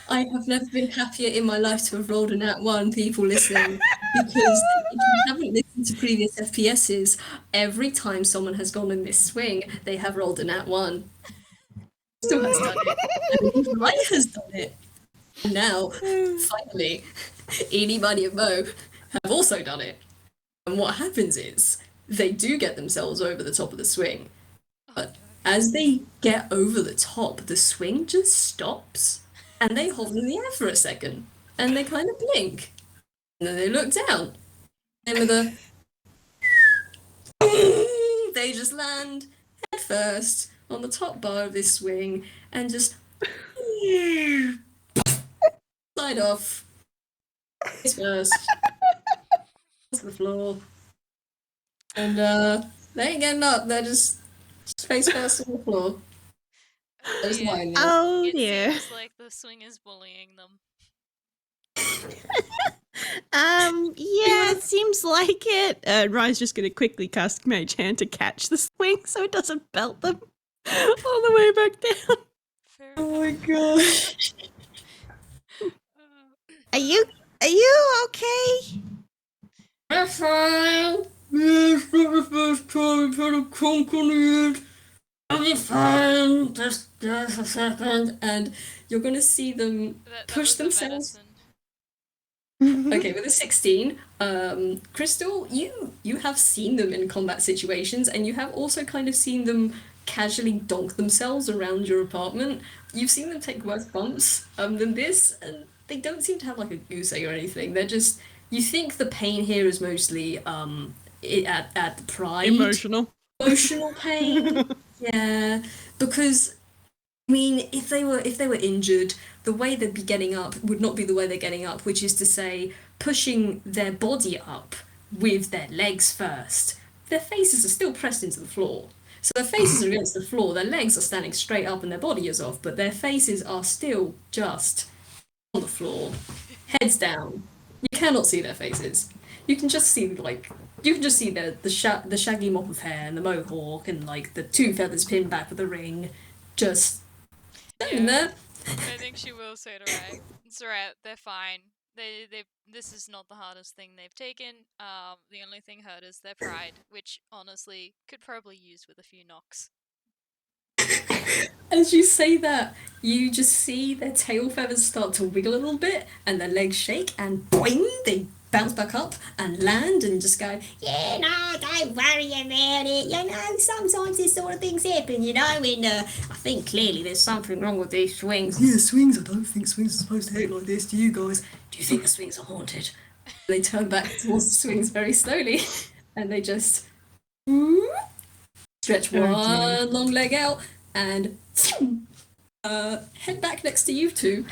I have never been happier in my life to have rolled a nat 1, people listening, because if you haven't listened to previous FPSs, every time someone has gone in this swing, they have rolled a nat 1. Still has done it. And Lil Rai has done it. And now, finally, Eenie, Miney and Mo have also done it. And what happens is, they do get themselves over the top of the swing. But as they get over the top, the swing just stops. And they hold in the air for a second. And they kind of blink. And then they look down. And with a... they just land head first on the top bar of this swing and just... slide off. Face first. To the floor. And they ain't getting up. They're just face first on the floor. Just Yeah. lying there. Oh It dear. seems like the swing is bullying them. Yeah, it seems like it. Ryan's just going to quickly cast Mage Hand to catch the swing so it doesn't belt them all the way back down. Fair Oh my enough. gosh. Are you okay? We're fine. Yeah, it's not the first time we've had a conk on the head. I'll be fine. Just a second. And you're going to see them That push was the themselves. medicine. Okay, with a 16, Crystal, you have seen them in combat situations, and you have also kind of seen them casually donk themselves around your apartment. You've seen them take worse bumps than this, and they don't seem to have like a goose egg or anything. They're just, you think the pain here is mostly at the pride. Emotional Pain. Yeah, because I mean, if they were injured, the way they'd be getting up would not be the way they're getting up, which is to say, pushing their body up with their legs first. Their faces are still pressed into the floor. So their faces are against the floor, their legs are standing straight up and their body is off, but their faces are still just on the floor, heads down. You cannot see their faces. You can just see the shaggy mop of hair and the mohawk and like the 2 feathers pinned back with a ring, just standing there. I think she will say to Rai, "It's alright. They're fine. They this is not the hardest thing they've taken. The only thing hurt is their pride, which honestly could probably use with a few knocks." As you say that, you just see their tail feathers start to wiggle a little bit and their legs shake and boing, they bounce back up and land and just go, Yeah, no, don't worry about it. You know, sometimes this sort of things happen, you know, and I think clearly there's something wrong with these swings. Yeah, swings. I don't think swings are supposed to hit like this. Do you guys? do you think the swings are haunted? They turn back towards the swings very slowly, and they just stretch Oh, one dear. long leg out and head back next to you two,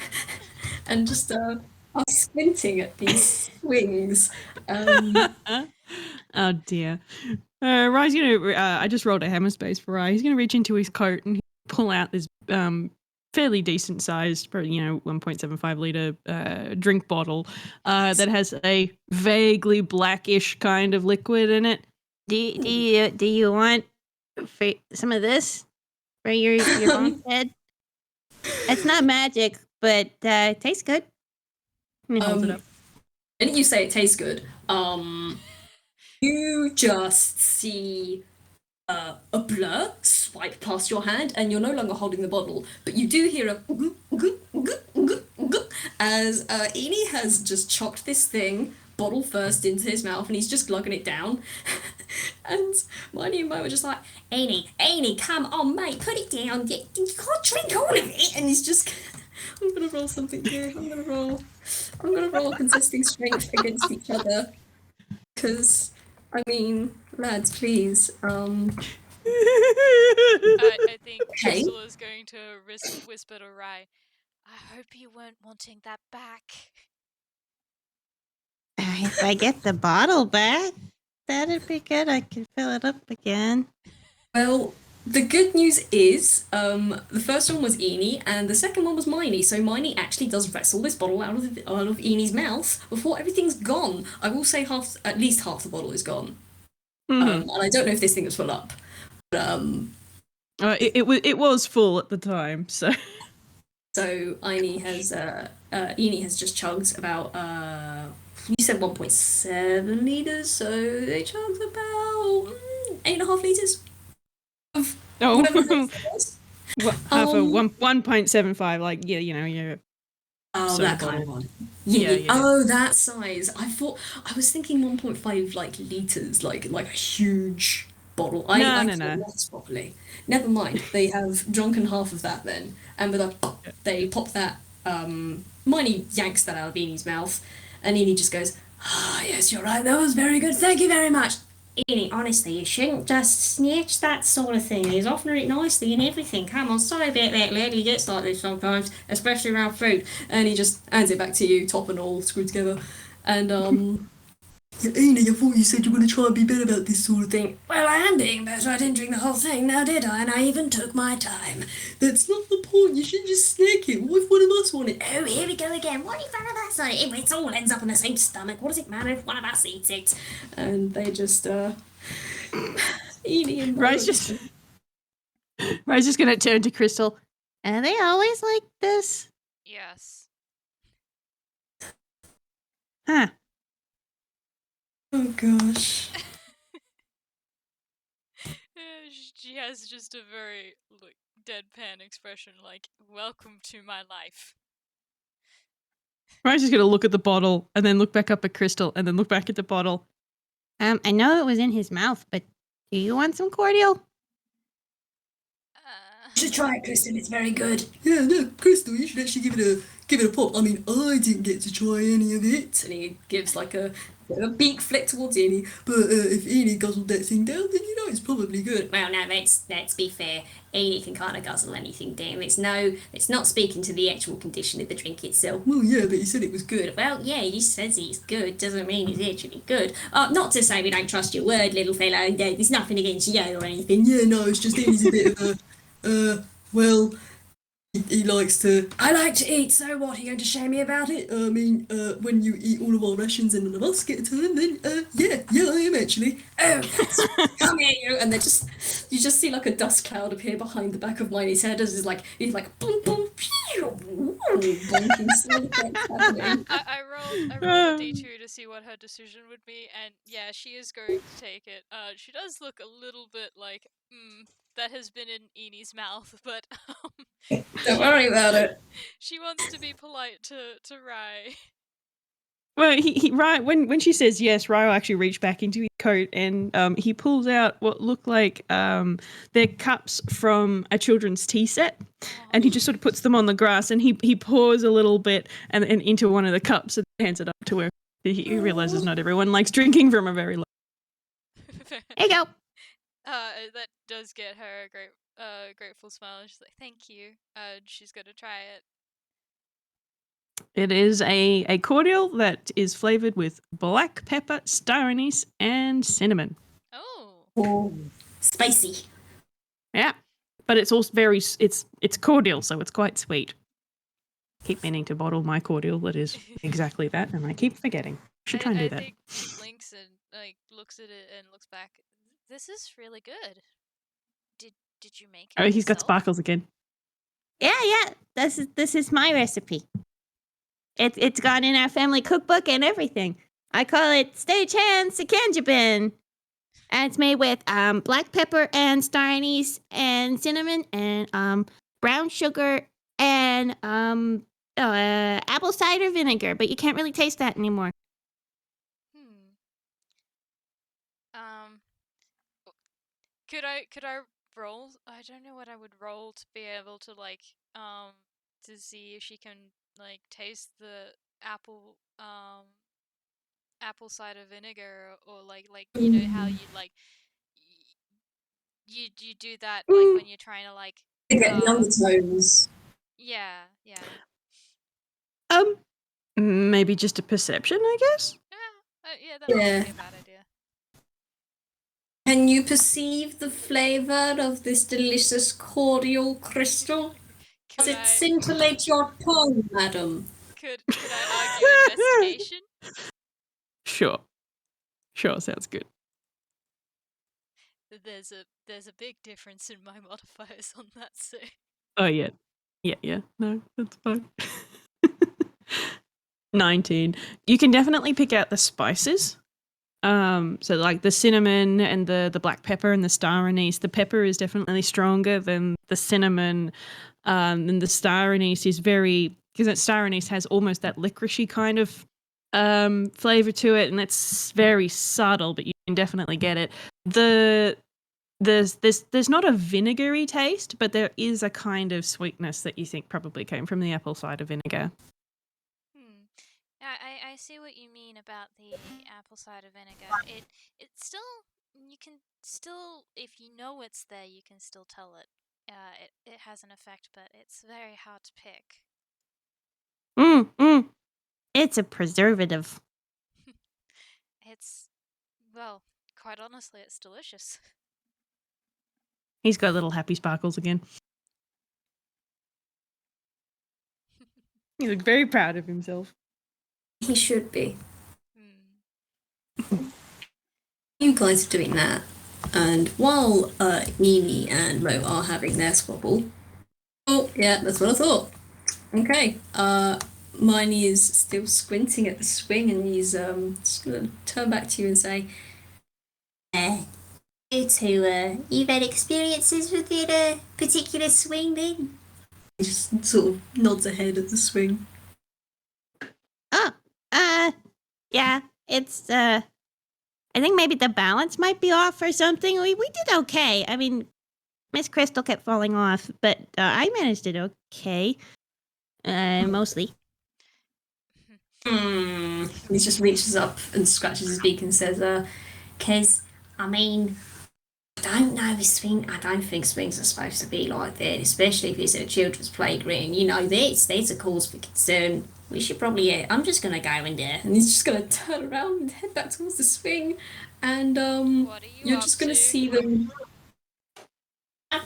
and just are squinting at these swings. Oh dear. Rye's gonna. I just rolled a hammer space for Rye. He's gonna reach into his coat and pull out this fairly decent sized, 1.75 liter drink bottle that has a vaguely blackish kind of liquid in it. Do you want some of this for your bonk's head? It's not magic, but it tastes good. And he holds it up. And you say it tastes good. You just see a blur swipe past your hand, and you're no longer holding the bottle, but you do hear a as Eenie has just chopped this thing bottle first into his mouth, and he's just glugging it down. And Miney and Mo are just like, Eenie, come on, mate, put it down. You can't drink all of it. And he's just, I'm gonna roll something here. I'm gonna roll contesting strength against each other, because I mean, lads, please. I think Okay. Crystal is going to whisper to Rai, I hope you weren't wanting that back. If I get the bottle back, that'd be good. I can fill it up again. Well, the good news is, the first one was Eenie, and the second one was Miney. So Miney actually does wrestle this bottle out of Eenie's mouth before everything's gone. I will say at least half the bottle is gone. Mhm. And I don't know if this thing is full up. But, It was full at the time, so. so Eenie has just chugged about you said 1.7 liters, so they chugged about 8.5 liters. Oh, Whatever the next one was. half of 1.75, like yeah. Oh, So that bottle. kind of one. Yeah. Yeah. Oh, that size. I was thinking 1.5 like liters, like a huge bottle. I No. thought that's properly. Never mind. They have drunken half of that then, and with they pop that. Miney yanks that out of Enie's mouth, and Eenie just goes, "Ah, yes, you're right. That was very good. Thank you very much." Eenie, honestly, you shouldn't just snitch that sort of thing. He's offering it nicely and everything. Come on, sorry about that, lad. He gets like this sometimes, especially around food. And he just hands it back to you, top and all, screwed together. And, Yeah, Eenie, I thought you said you were going to try and be better about this sort of thing. Well, I am being better. I didn't drink the whole thing, now did I? And I even took my time. That's not the point. You should just snack it. What if one of us want it? Oh, here we go again. What if one of us on it? It all ends up in the same stomach. What does it matter if one of us eats it? and they just, Eenie and Mo Rye's just gonna turn to Crystal. Are they always like this? Yes. Huh. Oh, gosh. She has just a very deadpan expression, like, welcome to my life. Rye's just gonna look at the bottle and then look back up at Crystal and then look back at the bottle. I know it was in his mouth, but do you want some cordial? You should try it, Kristen. It's very good. Yeah, no, Crystal, you should actually give it a pop. I mean, I didn't get to try any of it. And he gives like a beak flick towards Eenie. But if Eenie guzzled that thing down, then it's probably good. Well, now let's be fair. Eenie can kind of guzzle anything down. It's not speaking to the actual condition of the drink itself. Well, yeah, but he said it was good. Well, yeah, he says it's good, doesn't mean it's actually good. Not to say we don't trust your word, little fellow. There's nothing against you or anything. Yeah, no, it's just Enie's a bit of well, he likes to... I like to eat, so what? Are you going to shame me about it? I mean, when you eat all of our rations and none of us get a turn, then, yeah, I am actually. Oh, Come here, you! And you just see like a dust cloud appear behind the back of Miney's head as he's like boom, boom, pew, bonking sound effects happening. I rolled a d2 to see what her decision would be, and yeah, she is going to take it. She does look a little bit like, that has been in Enie's mouth, but Don't worry about it. she wants to be polite to Rai. Well, he Rye, when she says yes, Rye will actually reach back into his coat and he pulls out what look like they're cups from a children's tea set, and he just sort of puts them on the grass and he pours a little bit and into one of the cups and hands it up to her. He realizes not everyone likes drinking from a very low. There you go. That does get her a grateful smile. She's like, "Thank you." She's gonna try it. It is a cordial that is flavored with black pepper, star anise, and cinnamon. Oh. Oh, spicy. Yeah, but it's also it's cordial, so it's quite sweet. Keep meaning to bottle my cordial that is exactly that, and I keep forgetting. Should try and do that. I think he blinks and looks at it and looks back. This is really good. Did you make it? Oh, he's got yourself? sparkles again. Yeah. This is my recipe. It's gone in our family cookbook and everything. I call it Stagehand Sakanjabin. And it's made with black pepper and star anise and cinnamon and brown sugar and apple cider vinegar, but you can't really taste that anymore. Could I roll? I don't know what I would roll to be able to to see if she can taste the apple cider vinegar, or you know how you you do that when you're trying to To get the undertones. yeah. Maybe just a perception, I guess. Yeah, that might Yeah. be a bad idea. Can you perceive the flavour of this delicious cordial crystal? Does Could it I scintillate your tongue, madam? could I argue investigation? Sure, sounds good. There's a big difference in my modifiers on that, so Oh yeah. No, that's fine. 19. You can definitely pick out the spices. So like the cinnamon and the black pepper and the star anise. The pepper is definitely stronger than the cinnamon. And the star anise is because star anise has almost that licoricey kind of flavor to it, and it's very subtle, but you can definitely get it. There's not a vinegary taste, but there is a kind of sweetness that you think probably came from the apple cider vinegar. I see what you mean about the apple cider vinegar. It's still, you can still, if you know it's there, you can still tell it. It has an effect, but it's very hard to pick. It's a preservative. Well, quite honestly, it's delicious. He's got little happy sparkles again. He looks very proud of himself. He should be. You guys are doing that, and while Eenie and Mo are having their squabble. Oh, yeah, that's what I thought. Okay, Miney is still squinting at the swing, and he's just gonna turn back to you and say, You've had experiences with your particular swing then? he just sort of nods ahead at the swing. Yeah, it's I think maybe the balance might be off or something. We did okay. I mean, Miss Crystal kept falling off, but I managed it okay. Mostly. He just reaches up and scratches his beak and says, Because, I mean, I don't think swings are supposed to be like that, especially if it's at a children's playground. You know, that's a cause for concern. We should probably, I'm just going to go in there. and he's just gonna turn around and head back towards the swing, and What are you you're up just gonna to? see them.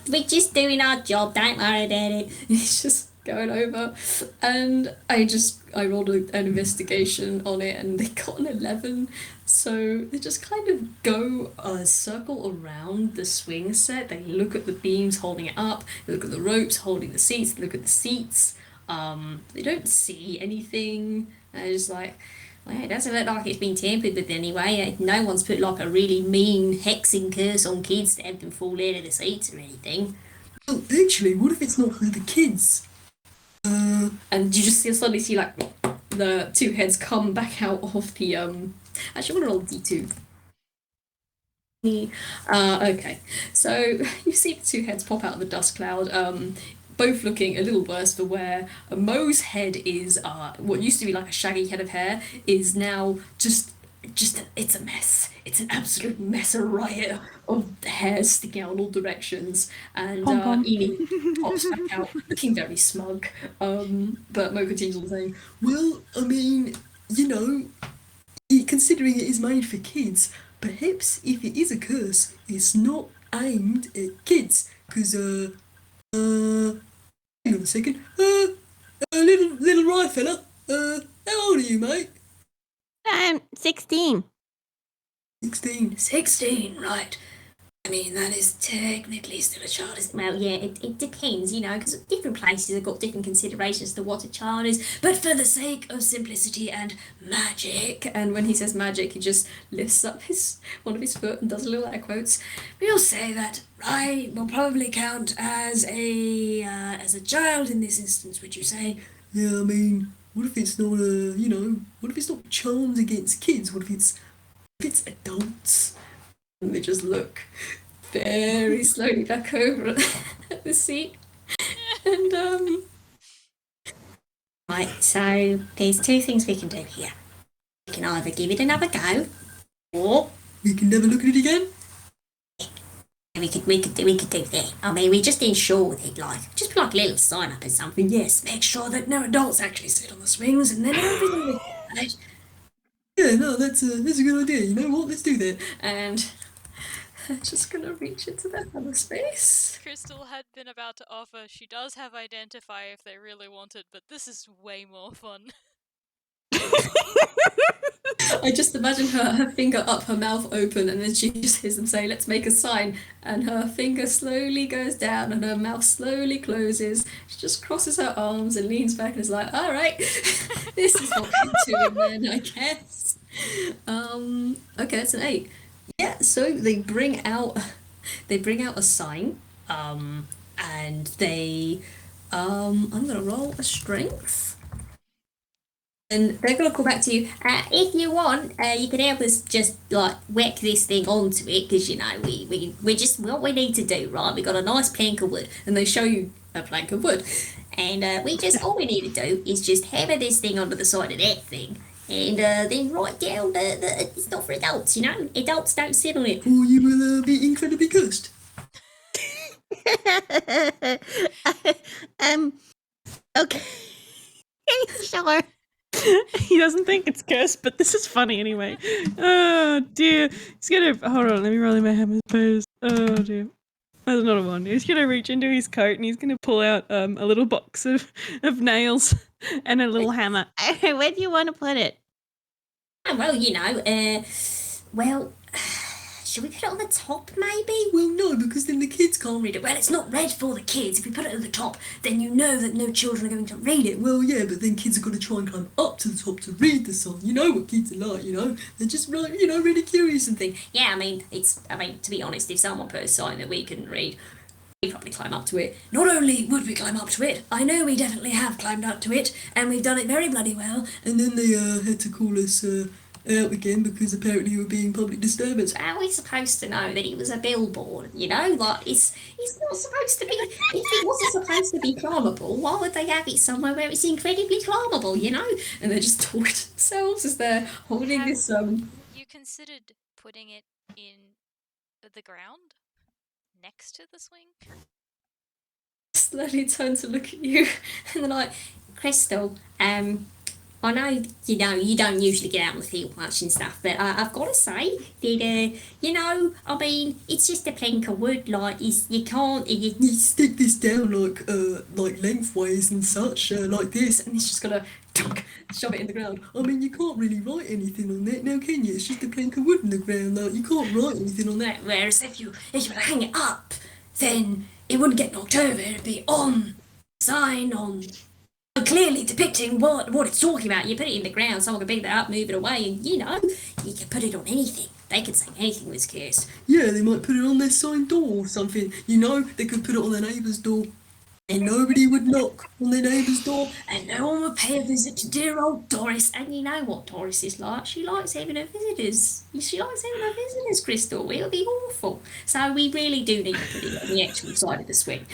We're just doing our job, don't worry about it. He's just going over, and I rolled an investigation on it, and they got an 11. So they just kind of go a circle around the swing set. They look at the beams holding it up. They look at the ropes holding the seats. They look at the seats. They don't see anything. They're just like, Well, it doesn't look like it's been tampered with anyway. No one's put like a really mean hexing curse on kids to have them fall out of the seats or anything. Oh, actually, what if it's not for the kids? and you just suddenly see like the two heads come back out of the Actually, I'm gonna roll D2. Okay, so you see the two heads pop out of the dust cloud. both looking a little worse for wear. Mo's head is what used to be like a shaggy head of hair is now just it's a mess. It's an absolute mess, a riot of hair sticking out in all directions. And Pom-pom. Eenie pops back out, looking very smug. But Mo continues on saying, Well, I mean, considering it is made for kids, perhaps if it is a curse, it's not aimed at kids. Because, hang on a second. Little Rai fella, how old are you, mate? I'm 16. 16. 16, right. I mean, that is technically still a child, isn't it? well, yeah, it depends, because different places have got different considerations to what a child is. But for the sake of simplicity and magic, And when he says magic, he just lifts up one of his foot and does a little air quotes. we'll say that Rai will probably count as a child in this instance, would you say? Yeah, I mean, what if it's not, what if it's not charmed against kids? What if it's adults? And they just look very slowly back over at the seat. And Right, so there's two things we can do here. We can either give it another go, or We can never look at it again? we could do that. I mean, we just ensure that, just put like a little sign up or something. Yes, make sure that no adults actually sit on the swings, and then everything will be right. Yeah, no, that's a good idea. You know what? Let's do that. and they're just gonna reach into their other space. Crystal had been about to offer she does have Identify if they really want it, but this is way more fun. I just imagine her finger up, her mouth open, and then she just hears them say, "Let's make a sign." And her finger slowly goes down and her mouth slowly closes. She just crosses her arms and leans back and is like, "All right, this is what we're doing then, I guess." Okay, it's an 8. Yeah, so they bring out a sign, and they, I'm gonna roll a strength. And they're gonna call back to you. If you want, you can help us just like whack this thing onto it, because we just what we need to do, right? We got a nice plank of wood, and they show you a plank of wood, and all we need to do is just hammer this thing onto the side of that thing, and then write down that it's not for adults. Adults don't sit on it. Or you will be incredibly cursed. Okay. Sure. He doesn't think it's cursed, but this is funny anyway. Oh dear. He's gonna hold on, let me roll in my hammer pose. Oh dear. There's another one. He's gonna reach into his coat and he's gonna pull out a little box of nails and a little hammer. Where do you want to put it? Well, should we put it on the top, maybe? Well, no, because then the kids can't read it. Well, it's not read for the kids. If we put it at the top, then you know that no children are going to read it. Well, yeah, but then kids are going to try and climb up to the top to read the song. You know what kids are like, They're just, like, really curious and think. Yeah, I mean, to be honest, if someone put a sign that we couldn't read, we'd probably climb up to it. Not only would we climb up to it, I know we definitely have climbed up to it, and we've done it very bloody well. And then they had to call us out again because apparently we were being public disturbance. How are we supposed to know that it was a billboard, Like, it's not supposed to be... If it wasn't supposed to be climbable, why would they have it somewhere where it's incredibly climbable, And they're just talking to themselves as they're holding this You considered putting it in the ground next to the swing? slowly turn to look at you, and they're like, Crystal, I know, you don't usually get out on the field much and stuff, but I've got to say that, I mean, it's just a plank of wood, like, you can't... You stick this down, like lengthways and such, like this, and he's just gonna shove it in the ground. I mean, you can't really write anything on that now, can you? It's just a plank of wood in the ground, like, you can't write anything on that. Whereas if you were to hang it up, then it wouldn't get knocked over, it'd be on sign, clearly depicting what it's talking about. You put it in the ground, someone can pick that up, move it away, and you can put it on anything. They could say anything was cursed. Yeah, they might put it on their sign door or something. They could put it on their neighbour's door. And nobody would knock on their neighbour's door. And no one would pay a visit to dear old Doris. And you know what Doris is like. She likes having her visitors. Crystal. It'll be awful. So we really do need to put it on the actual side of the swing.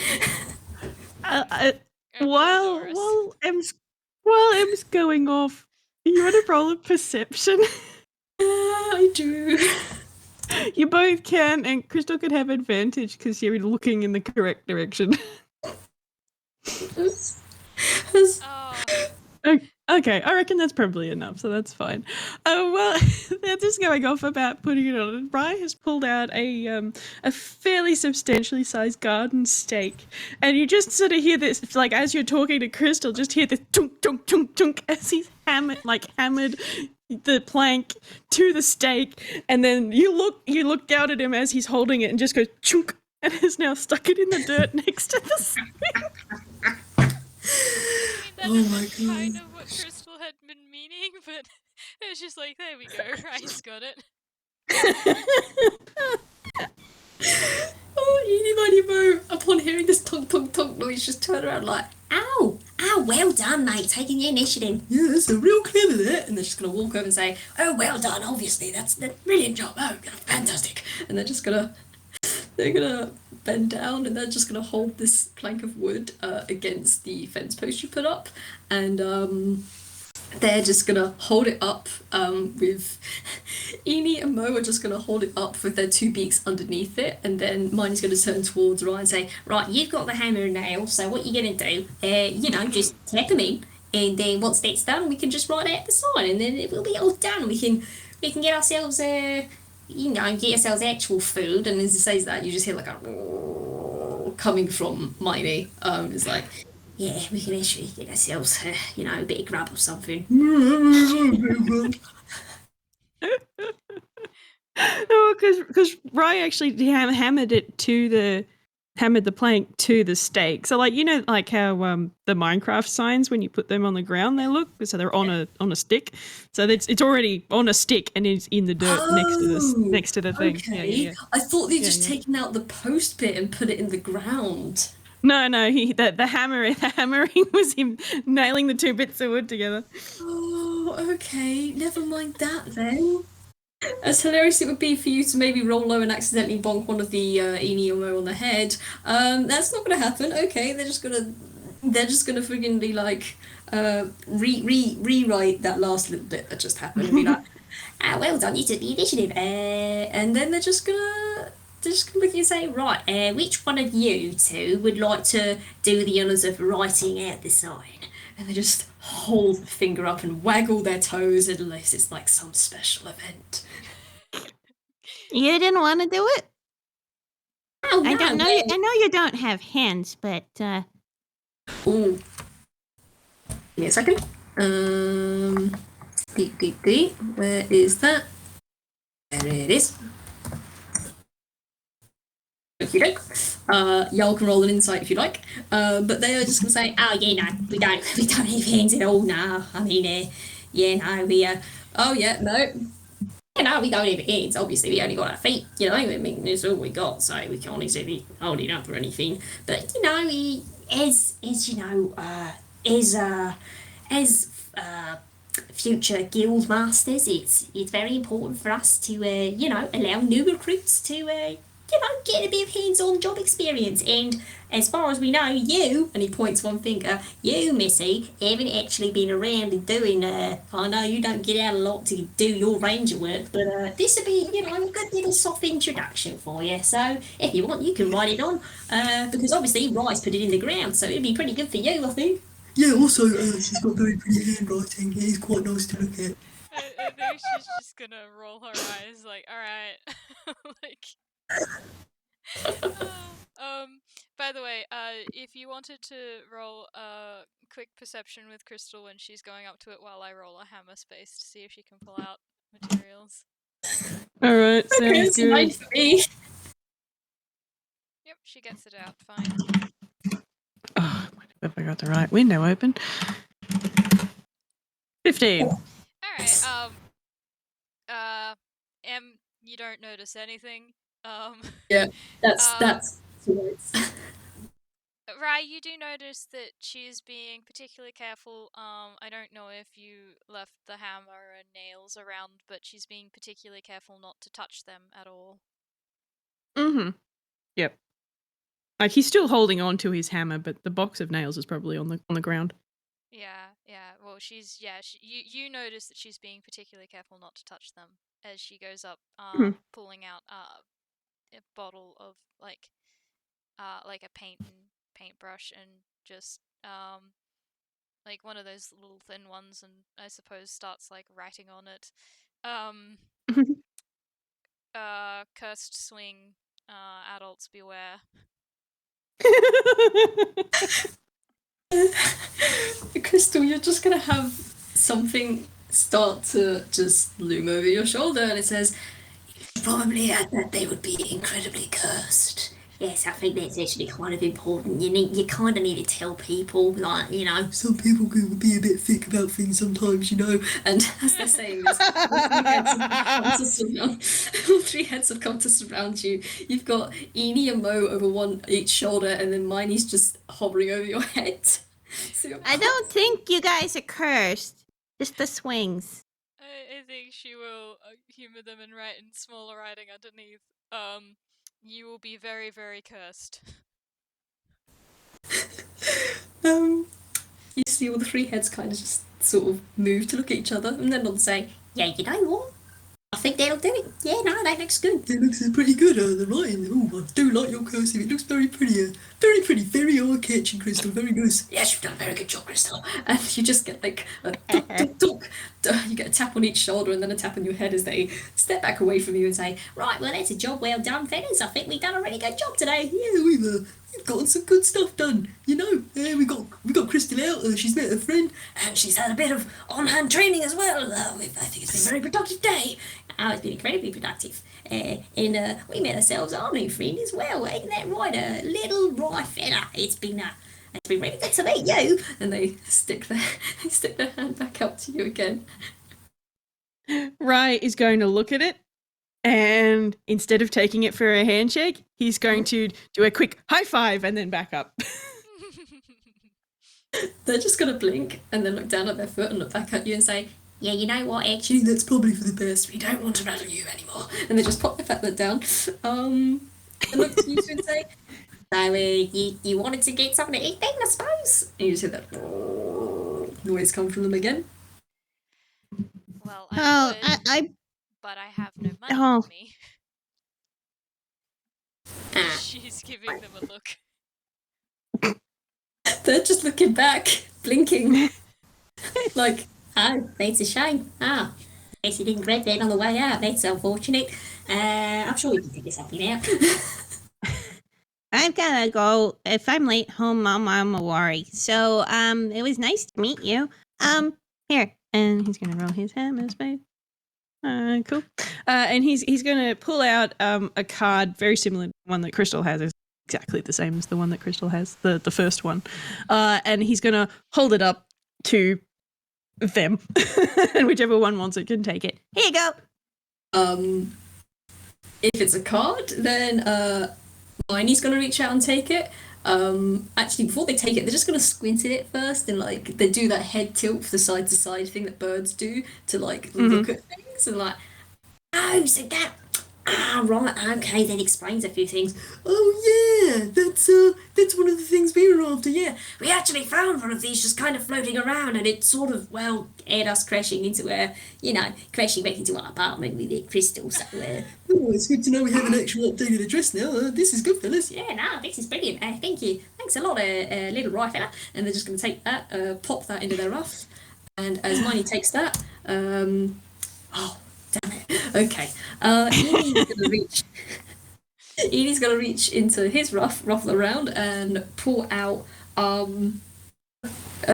Open the While doors. while M's going off, you want to roll a perception? I do. You both can, and Crystal could have advantage because you're looking in the correct direction. Oh, Okay, I reckon that's probably enough, so that's fine. Well, they're just going off about putting it on. And Rye has pulled out a fairly substantially sized garden stake, and you just sort of hear this, like as you're talking to Crystal, just hear this tunk tunk tunk tunk as he's hammered the plank to the stake, and then you look down at him as he's holding it, and just goes chunk, and has now stuck it in the dirt next to the stake. I mean, that is kind of what Crystal had been meaning, but it's just like, there we go, Ryan's got it. Oh, Eenie, Miney, Mo, upon hearing this tonk tonk tonk noise, just turn around like, Ow! Ow, well done, mate, taking the initiative. Yeah, that's a real clever that. and they're just gonna walk over and say, Oh, well done, obviously, that's brilliant job. Oh, fantastic. and they're gonna bend down and they're just gonna hold this plank of wood against the fence post you put up, and they're just gonna hold it up with Eenie and Mo are just gonna hold it up with their two beaks underneath it, and then Miney's gonna turn towards Ryan and say, Right, you've got the hammer and nail, so what you're going to do, just tap them in, and then once that's done, we can just write out the sign, and then it will be all done. We can get ourselves, get ourselves actual food, and as he says that, you just hear like a coming from Miney. It's like, yeah, we can actually get ourselves, a bit of grub or something. No, because Rye actually hammered the plank to the stake. So like like how the Minecraft signs, when you put them on the ground, they look, so they're on a stick. So it's already on a stick and it's in the dirt next to the thing. okay. Yeah. I thought they'd just taken out the post bit and put it in the ground. No, the hammering was him nailing the two bits of wood together. Oh, okay. Never mind that then. As hilarious it would be for you to maybe roll low and accidentally bonk one of the Eenie or Mo on the head, that's not going to happen. Okay, they're just gonna friggin' be like rewrite that last little bit that just happened and be like, Well done, you took the initiative. and then they're just gonna look at you and say, Right, which one of you two would like to do the honours of writing out the sign? and they just hold the finger up and waggle their toes unless it's like some special event. You didn't want to do it? Oh, I no, don't know. well, I know you don't have hands, but Ooh. Give me a second. Beep. Where is that? There it is. Okay. Y'all can roll an insight if you like. But they are just gonna say, Oh, yeah, no, we don't have hands at all, no. I mean, oh yeah, no. no, we don't have hands. Obviously, we only got our feet, I mean, that's all we got, so we can't exactly hold it up or anything. But, as future guild masters, it's very important for us to, allow new recruits to, get a bit of hands-on job experience. And as far as we know, you, and he points one finger, you, Missy, haven't actually been around and doing, I know you don't get out a lot to do your ranger work, but this will be, a good little soft introduction for you. So if you want, you can write it on, because obviously Rice put it in the ground, so it'd be pretty good for you, I think. Yeah, also, she's got very pretty handwriting. It is quite nice to look at. I think she's just gonna roll her eyes, like, alright. Like. By the way, if you wanted to roll a quick perception with Crystal when she's going up to it while I roll a hammer space to see if she can pull out materials. Alright, sounds good. Nice for me. Yep, she gets it out fine. Oh, have I got the right window open? 15. Alright, you don't notice anything. Yeah, that's words. Rai, you do notice that she's being particularly careful. I don't know if you left the hammer and nails around, but she's being particularly careful not to touch them at all. Mm-hmm. Yep. Like he's still holding on to his hammer, but the box of nails is probably on the ground. Yeah, yeah. Well, you notice that she's being particularly careful not to touch them as she goes up, pulling out a bottle of like a paintbrush and just like one of those little thin ones, and I suppose starts like writing on it. Cursed swing, adults beware. Crystal, you're just gonna have something start to just loom over your shoulder, and it says, Probably add that they would be incredibly cursed. Yes, I think that's actually kind of important. You kind of need to tell people, like, you know. Some people can be a bit thick about things sometimes, you know. and as they're saying this, all three heads have come to surround you. You've got Eenie and Mo over one each shoulder, and then Miney's just hovering over your head. So I don't think you guys are cursed. Just the swings. I think she will humor them and write in smaller writing underneath. You will be very, very cursed. You see all the three heads kind of just sort of move to look at each other, and then they'll say, Yeah, you know what? I think that'll do it. Yeah, no, that looks good. It looks pretty good, the writing. Oh, I do like your cursive. It looks very pretty. Very pretty, very eye-catching, Crystal. Very nice. Yes, you've done a very good job, Crystal. and you just get like a dunk, dunk, dunk. You get a tap on each shoulder and then a tap on your head as they step back away from you and say, Right, well, that's a job well done, fellas. I think we've done a really good job today. Yeah, we've gotten some good stuff done. You know, we got Crystal out. She's met her friend. And she's had a bit of on-hand training as well. I think it's been a very productive day. Oh, it's been incredibly productive. And we met ourselves our new friend as well. Ain't that right? Lil Rai fella. It's been really good to meet you. and they stick their hand back up to you again. Rai is going to look at it, and instead of taking it for a handshake, he's going to do a quick high five and then back up. They're just going to blink and then look down at their foot and look back at you and say, Yeah, you know what, I actually, think that's probably for the best. we don't want to rattle you anymore. and they just pop their fat foot down. And look to you two and say, So, you wanted to get something to eat then, I suppose? and you just hear that noise come from them again. Well, Oh, I but I have no money Oh. with me. She's giving them a look. They're just looking back, blinking. like, Oh, that's a shame. Ah, guess you didn't grab that on the way out. That's unfortunate. I'm sure we can figure something out. I've gotta go. If I'm late home, Mom, I'm a worry. So, it was nice to meet you. Here. And he's gonna roll his hammer space. Cool. And he's gonna pull out a card very similar to the one that Crystal has. It's exactly the same as the one that Crystal has, the first one. And he's gonna hold it up to them. And whichever one wants it can take it. Here you go. if it's a card, then Miney's going to reach out and take it. Actually, before they take it, they're just going to squint at it first and like they do that head tilt for the side to side thing that birds do to like look at things and like, Oh, so that. Ah, right. Okay, that explains a few things. Oh yeah, that's one of the things we were after. Yeah, We actually found one of these just kind of floating around, and it sort of, well, aired us crashing back into our apartment with the crystal. So, oh, it's good to know we have an actual updated address now. This is good, fellas. yeah, no, this is brilliant. Thank you. Thanks a lot, Little Rai fella. and they're just going to take that, pop that into their ruff, and as Miney takes that, oh damn it, okay, Enie's going to reach into his ruffle around and pull out a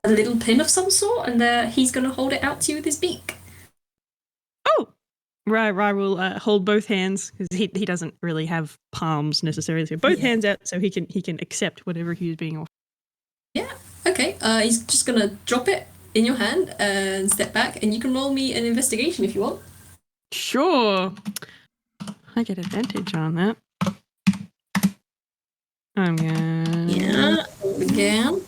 little pin of some sort, and he's going to hold it out to you with his beak. Oh! Rai will hold both hands because he doesn't really have palms necessarily. So both hands out so he can accept whatever he's being offered. Yeah, okay, he's just going to drop it in your hand and step back, and you can roll me an investigation if you want. Sure. I get advantage on that. I'm gonna... Yeah, roll again.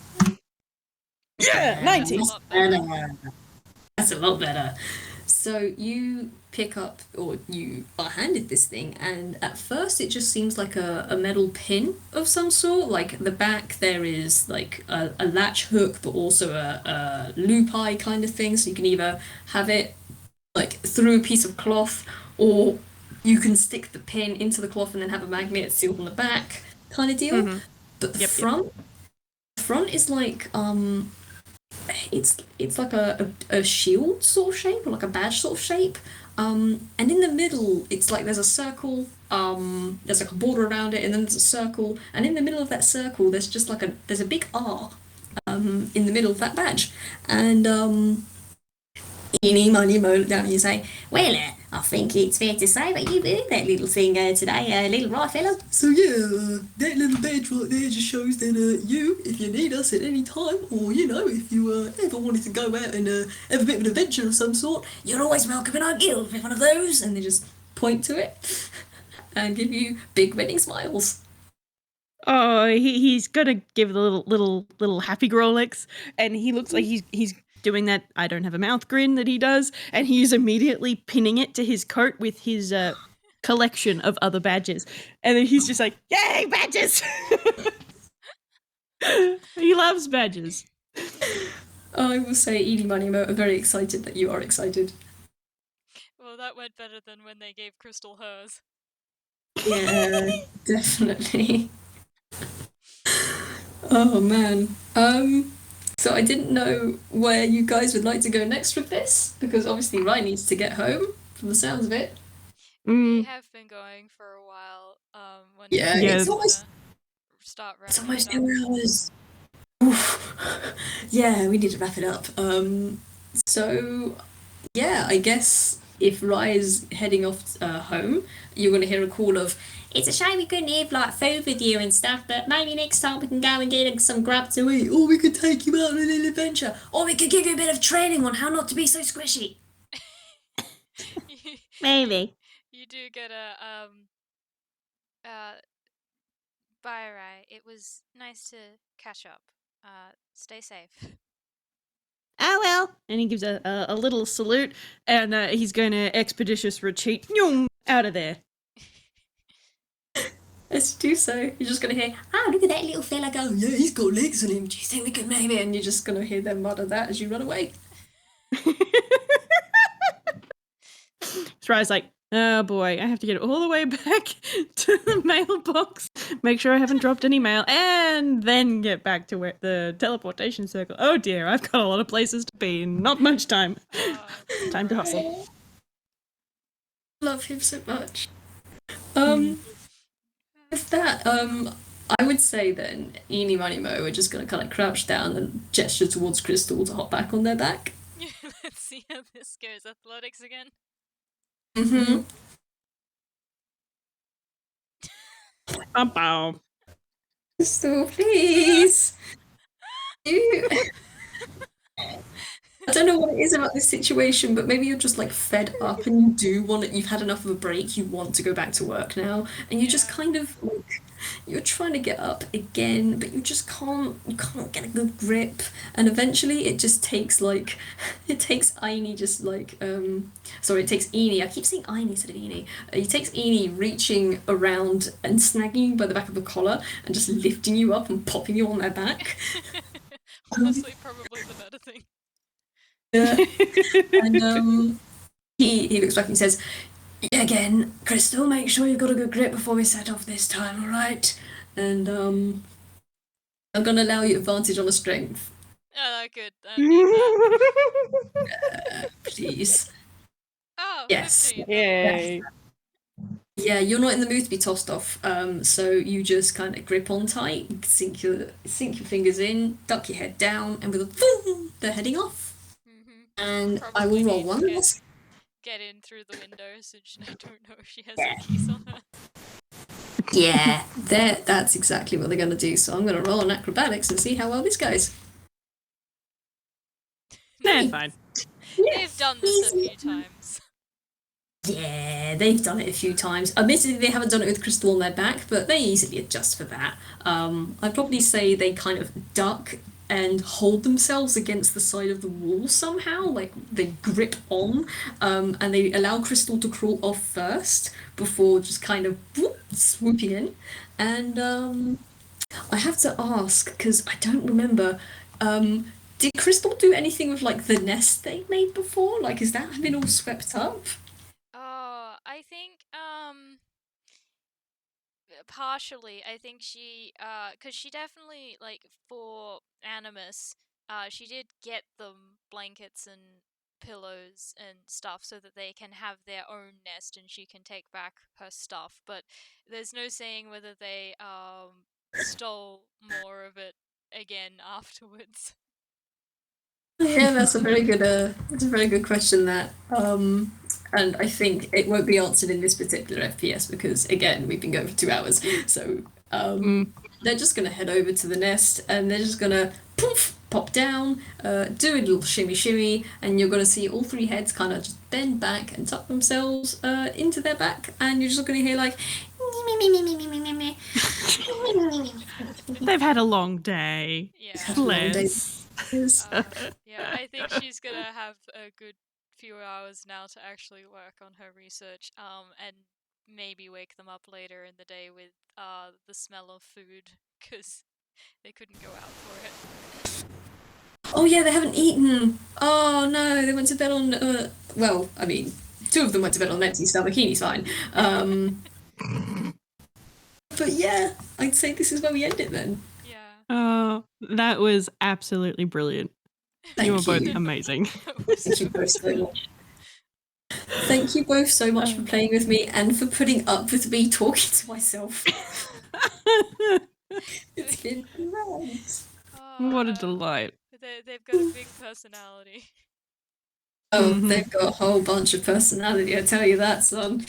Yeah, 19. A lot better. That's a lot better. So you pick up, or you are handed this thing, and at first it just seems like a metal pin of some sort. Like the back, there is like a latch hook, but also a loop eye kind of thing. So you can either have it like through a piece of cloth, or you can stick the pin into the cloth and then have a magnet sealed on the back kind of deal. Mhm. But the Yep. front is like it's like a shield sort of shape, or like a badge sort of shape. And in the middle it's like there's a circle, there's like a border around it, and then there's a circle, and in the middle of that circle there's just like there's a big R in the middle of that badge. And Eenie, Miney and Mo look down and you say, well, I think it's fair to say that you've earned that little thing today, Lil Rai fella. So yeah, that little badge right there just shows that you, if you need us at any time, or you know, if you ever wanted to go out and have a bit of an adventure of some sort, You're always welcome in our guild with one of those. And they just point to it and give you big winning smiles. Oh, he's gonna give the little happy Grolix, and he looks like he's doing that I don't have a mouth grin that he does, and he's immediately pinning it to his coat with his collection of other badges, and then he's just like, "Yay, badges!" He loves badges. I will say Eenie, Miney and Mo are very excited that you are excited. Well, that went better than when they gave Crystal hers. Yeah, definitely. Oh man. So I didn't know where you guys would like to go next with this, because obviously Rai needs to get home, from the sounds of it. We have been going for a while. When Yeah, Yeah. it's almost start it's wrapping almost it up. 2 hours. Oof. Yeah, we need to wrap it up. So yeah, I guess if Rai is heading off home, you're gonna hear a call of, It's a shame we couldn't have like food with you and stuff, but maybe next time we can go and get some grub to to eat, or we could take you out on a little adventure. Or we could give you a bit of training on how not to be so squishy. You- Maybe. You do get a bye, Rai. It was nice to catch up. Stay safe. Oh well. And he gives a little salute, and he's going to expeditious retreat out of there. as you do so, you're just gonna hear, Oh, look at that little fella go. Oh yeah, he's got legs on him. do you think we could maybe, and you're just gonna hear them mutter that as you run away. So Rai's like, oh boy, I have to get all the way back to the mailbox, make sure I haven't dropped any mail, and then get back to where the teleportation circle. Oh dear, I've got a lot of places to be and not much time. Time to hustle. Love him so much. With that, I would say then Eenie, Miney, Mo are just gonna kind of crouch down and gesture towards Crystal to hop back on their back. Let's see how this goes. Athletics again. Mm-hmm. Bow. Crystal, please. You. I don't know what it is about this situation, but maybe you're just like fed up and you do want it. You've had enough of a break. You want to go back to work now, and you just kind of like you're trying to get up again, but you just can't. You can't get a good grip, and eventually it just takes like it takes Eenie just like sorry, it takes Eenie. I keep saying Eenie instead of Eenie. It takes Eenie reaching around and snagging you by the back of the collar and just lifting you up and popping you on their back. Honestly, probably the better thing. Yeah. And he looks back and he says, again, Crystal, make sure you've got a good grip before we set off this time, alright? And I'm gonna allow you advantage on a strength. Good. I need that. Please. Oh, Yes. 15. Yay. Yeah, you're not in the mood to be tossed off, so you just kind of grip on tight, sink your fingers in, duck your head down, and with a boom, they're heading off. And I will Probably roll need to one get- last. Get in through the window since I don't know if she has any keys on her. Yeah, that's exactly what they're gonna do. So I'm gonna roll on acrobatics and see how well this goes. Nah, fine. They've done this a few times. Yeah, they've done it a few times. Admittedly, they haven't done it with Crystal on their back, but they easily adjust for that. I'd probably say they kind of duck and hold themselves against the side of the wall somehow, like they grip on, and they allow Crystal to crawl off first before just kind of whoop, swooping in. And I have to ask because I don't remember. Did Crystal do anything with like the nest they made before? Like, has that been all swept up? Oh, I think partially. I think she cuz she definitely like for Animus, she did get them blankets and pillows and stuff so that they can have their own nest and she can take back her stuff, but there's no saying whether they stole more of it again afterwards. Yeah, that's a very good question. That, and I think it won't be answered in this particular FPS because again we've been going for 2 hours. So they're just gonna head over to the nest and they're just gonna poof pop down, do a little shimmy shimmy, and you're gonna see all three heads kind of just bend back and tuck themselves into their back, and you're just gonna hear like. They've had a long day. Yeah. Bless. Yeah, I think she's gonna have a good few hours now to actually work on her research, and maybe wake them up later in the day with the smell of food because they couldn't go out for it. Oh yeah, they haven't eaten. Oh no, they went to bed on. Well, I mean, two of them went to bed on empty stomach. Eenie's fine. But yeah, I'd say this is where we end it then. Yeah. Oh, that was absolutely brilliant. Thank you were both you. amazing. Thank you both so much. Thank you both so much for playing with me and for putting up with me talking to myself. It's been nice. What a delight. They've got a big personality. Oh, they've got a whole bunch of personality, I tell you that, son.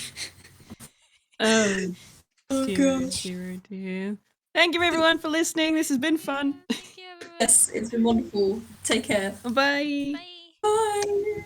Oh, dear, gosh. dear. Thank you everyone for listening. This has been fun. Thank you, everyone. Yes, it's been wonderful. Take care. Bye. Bye. Bye.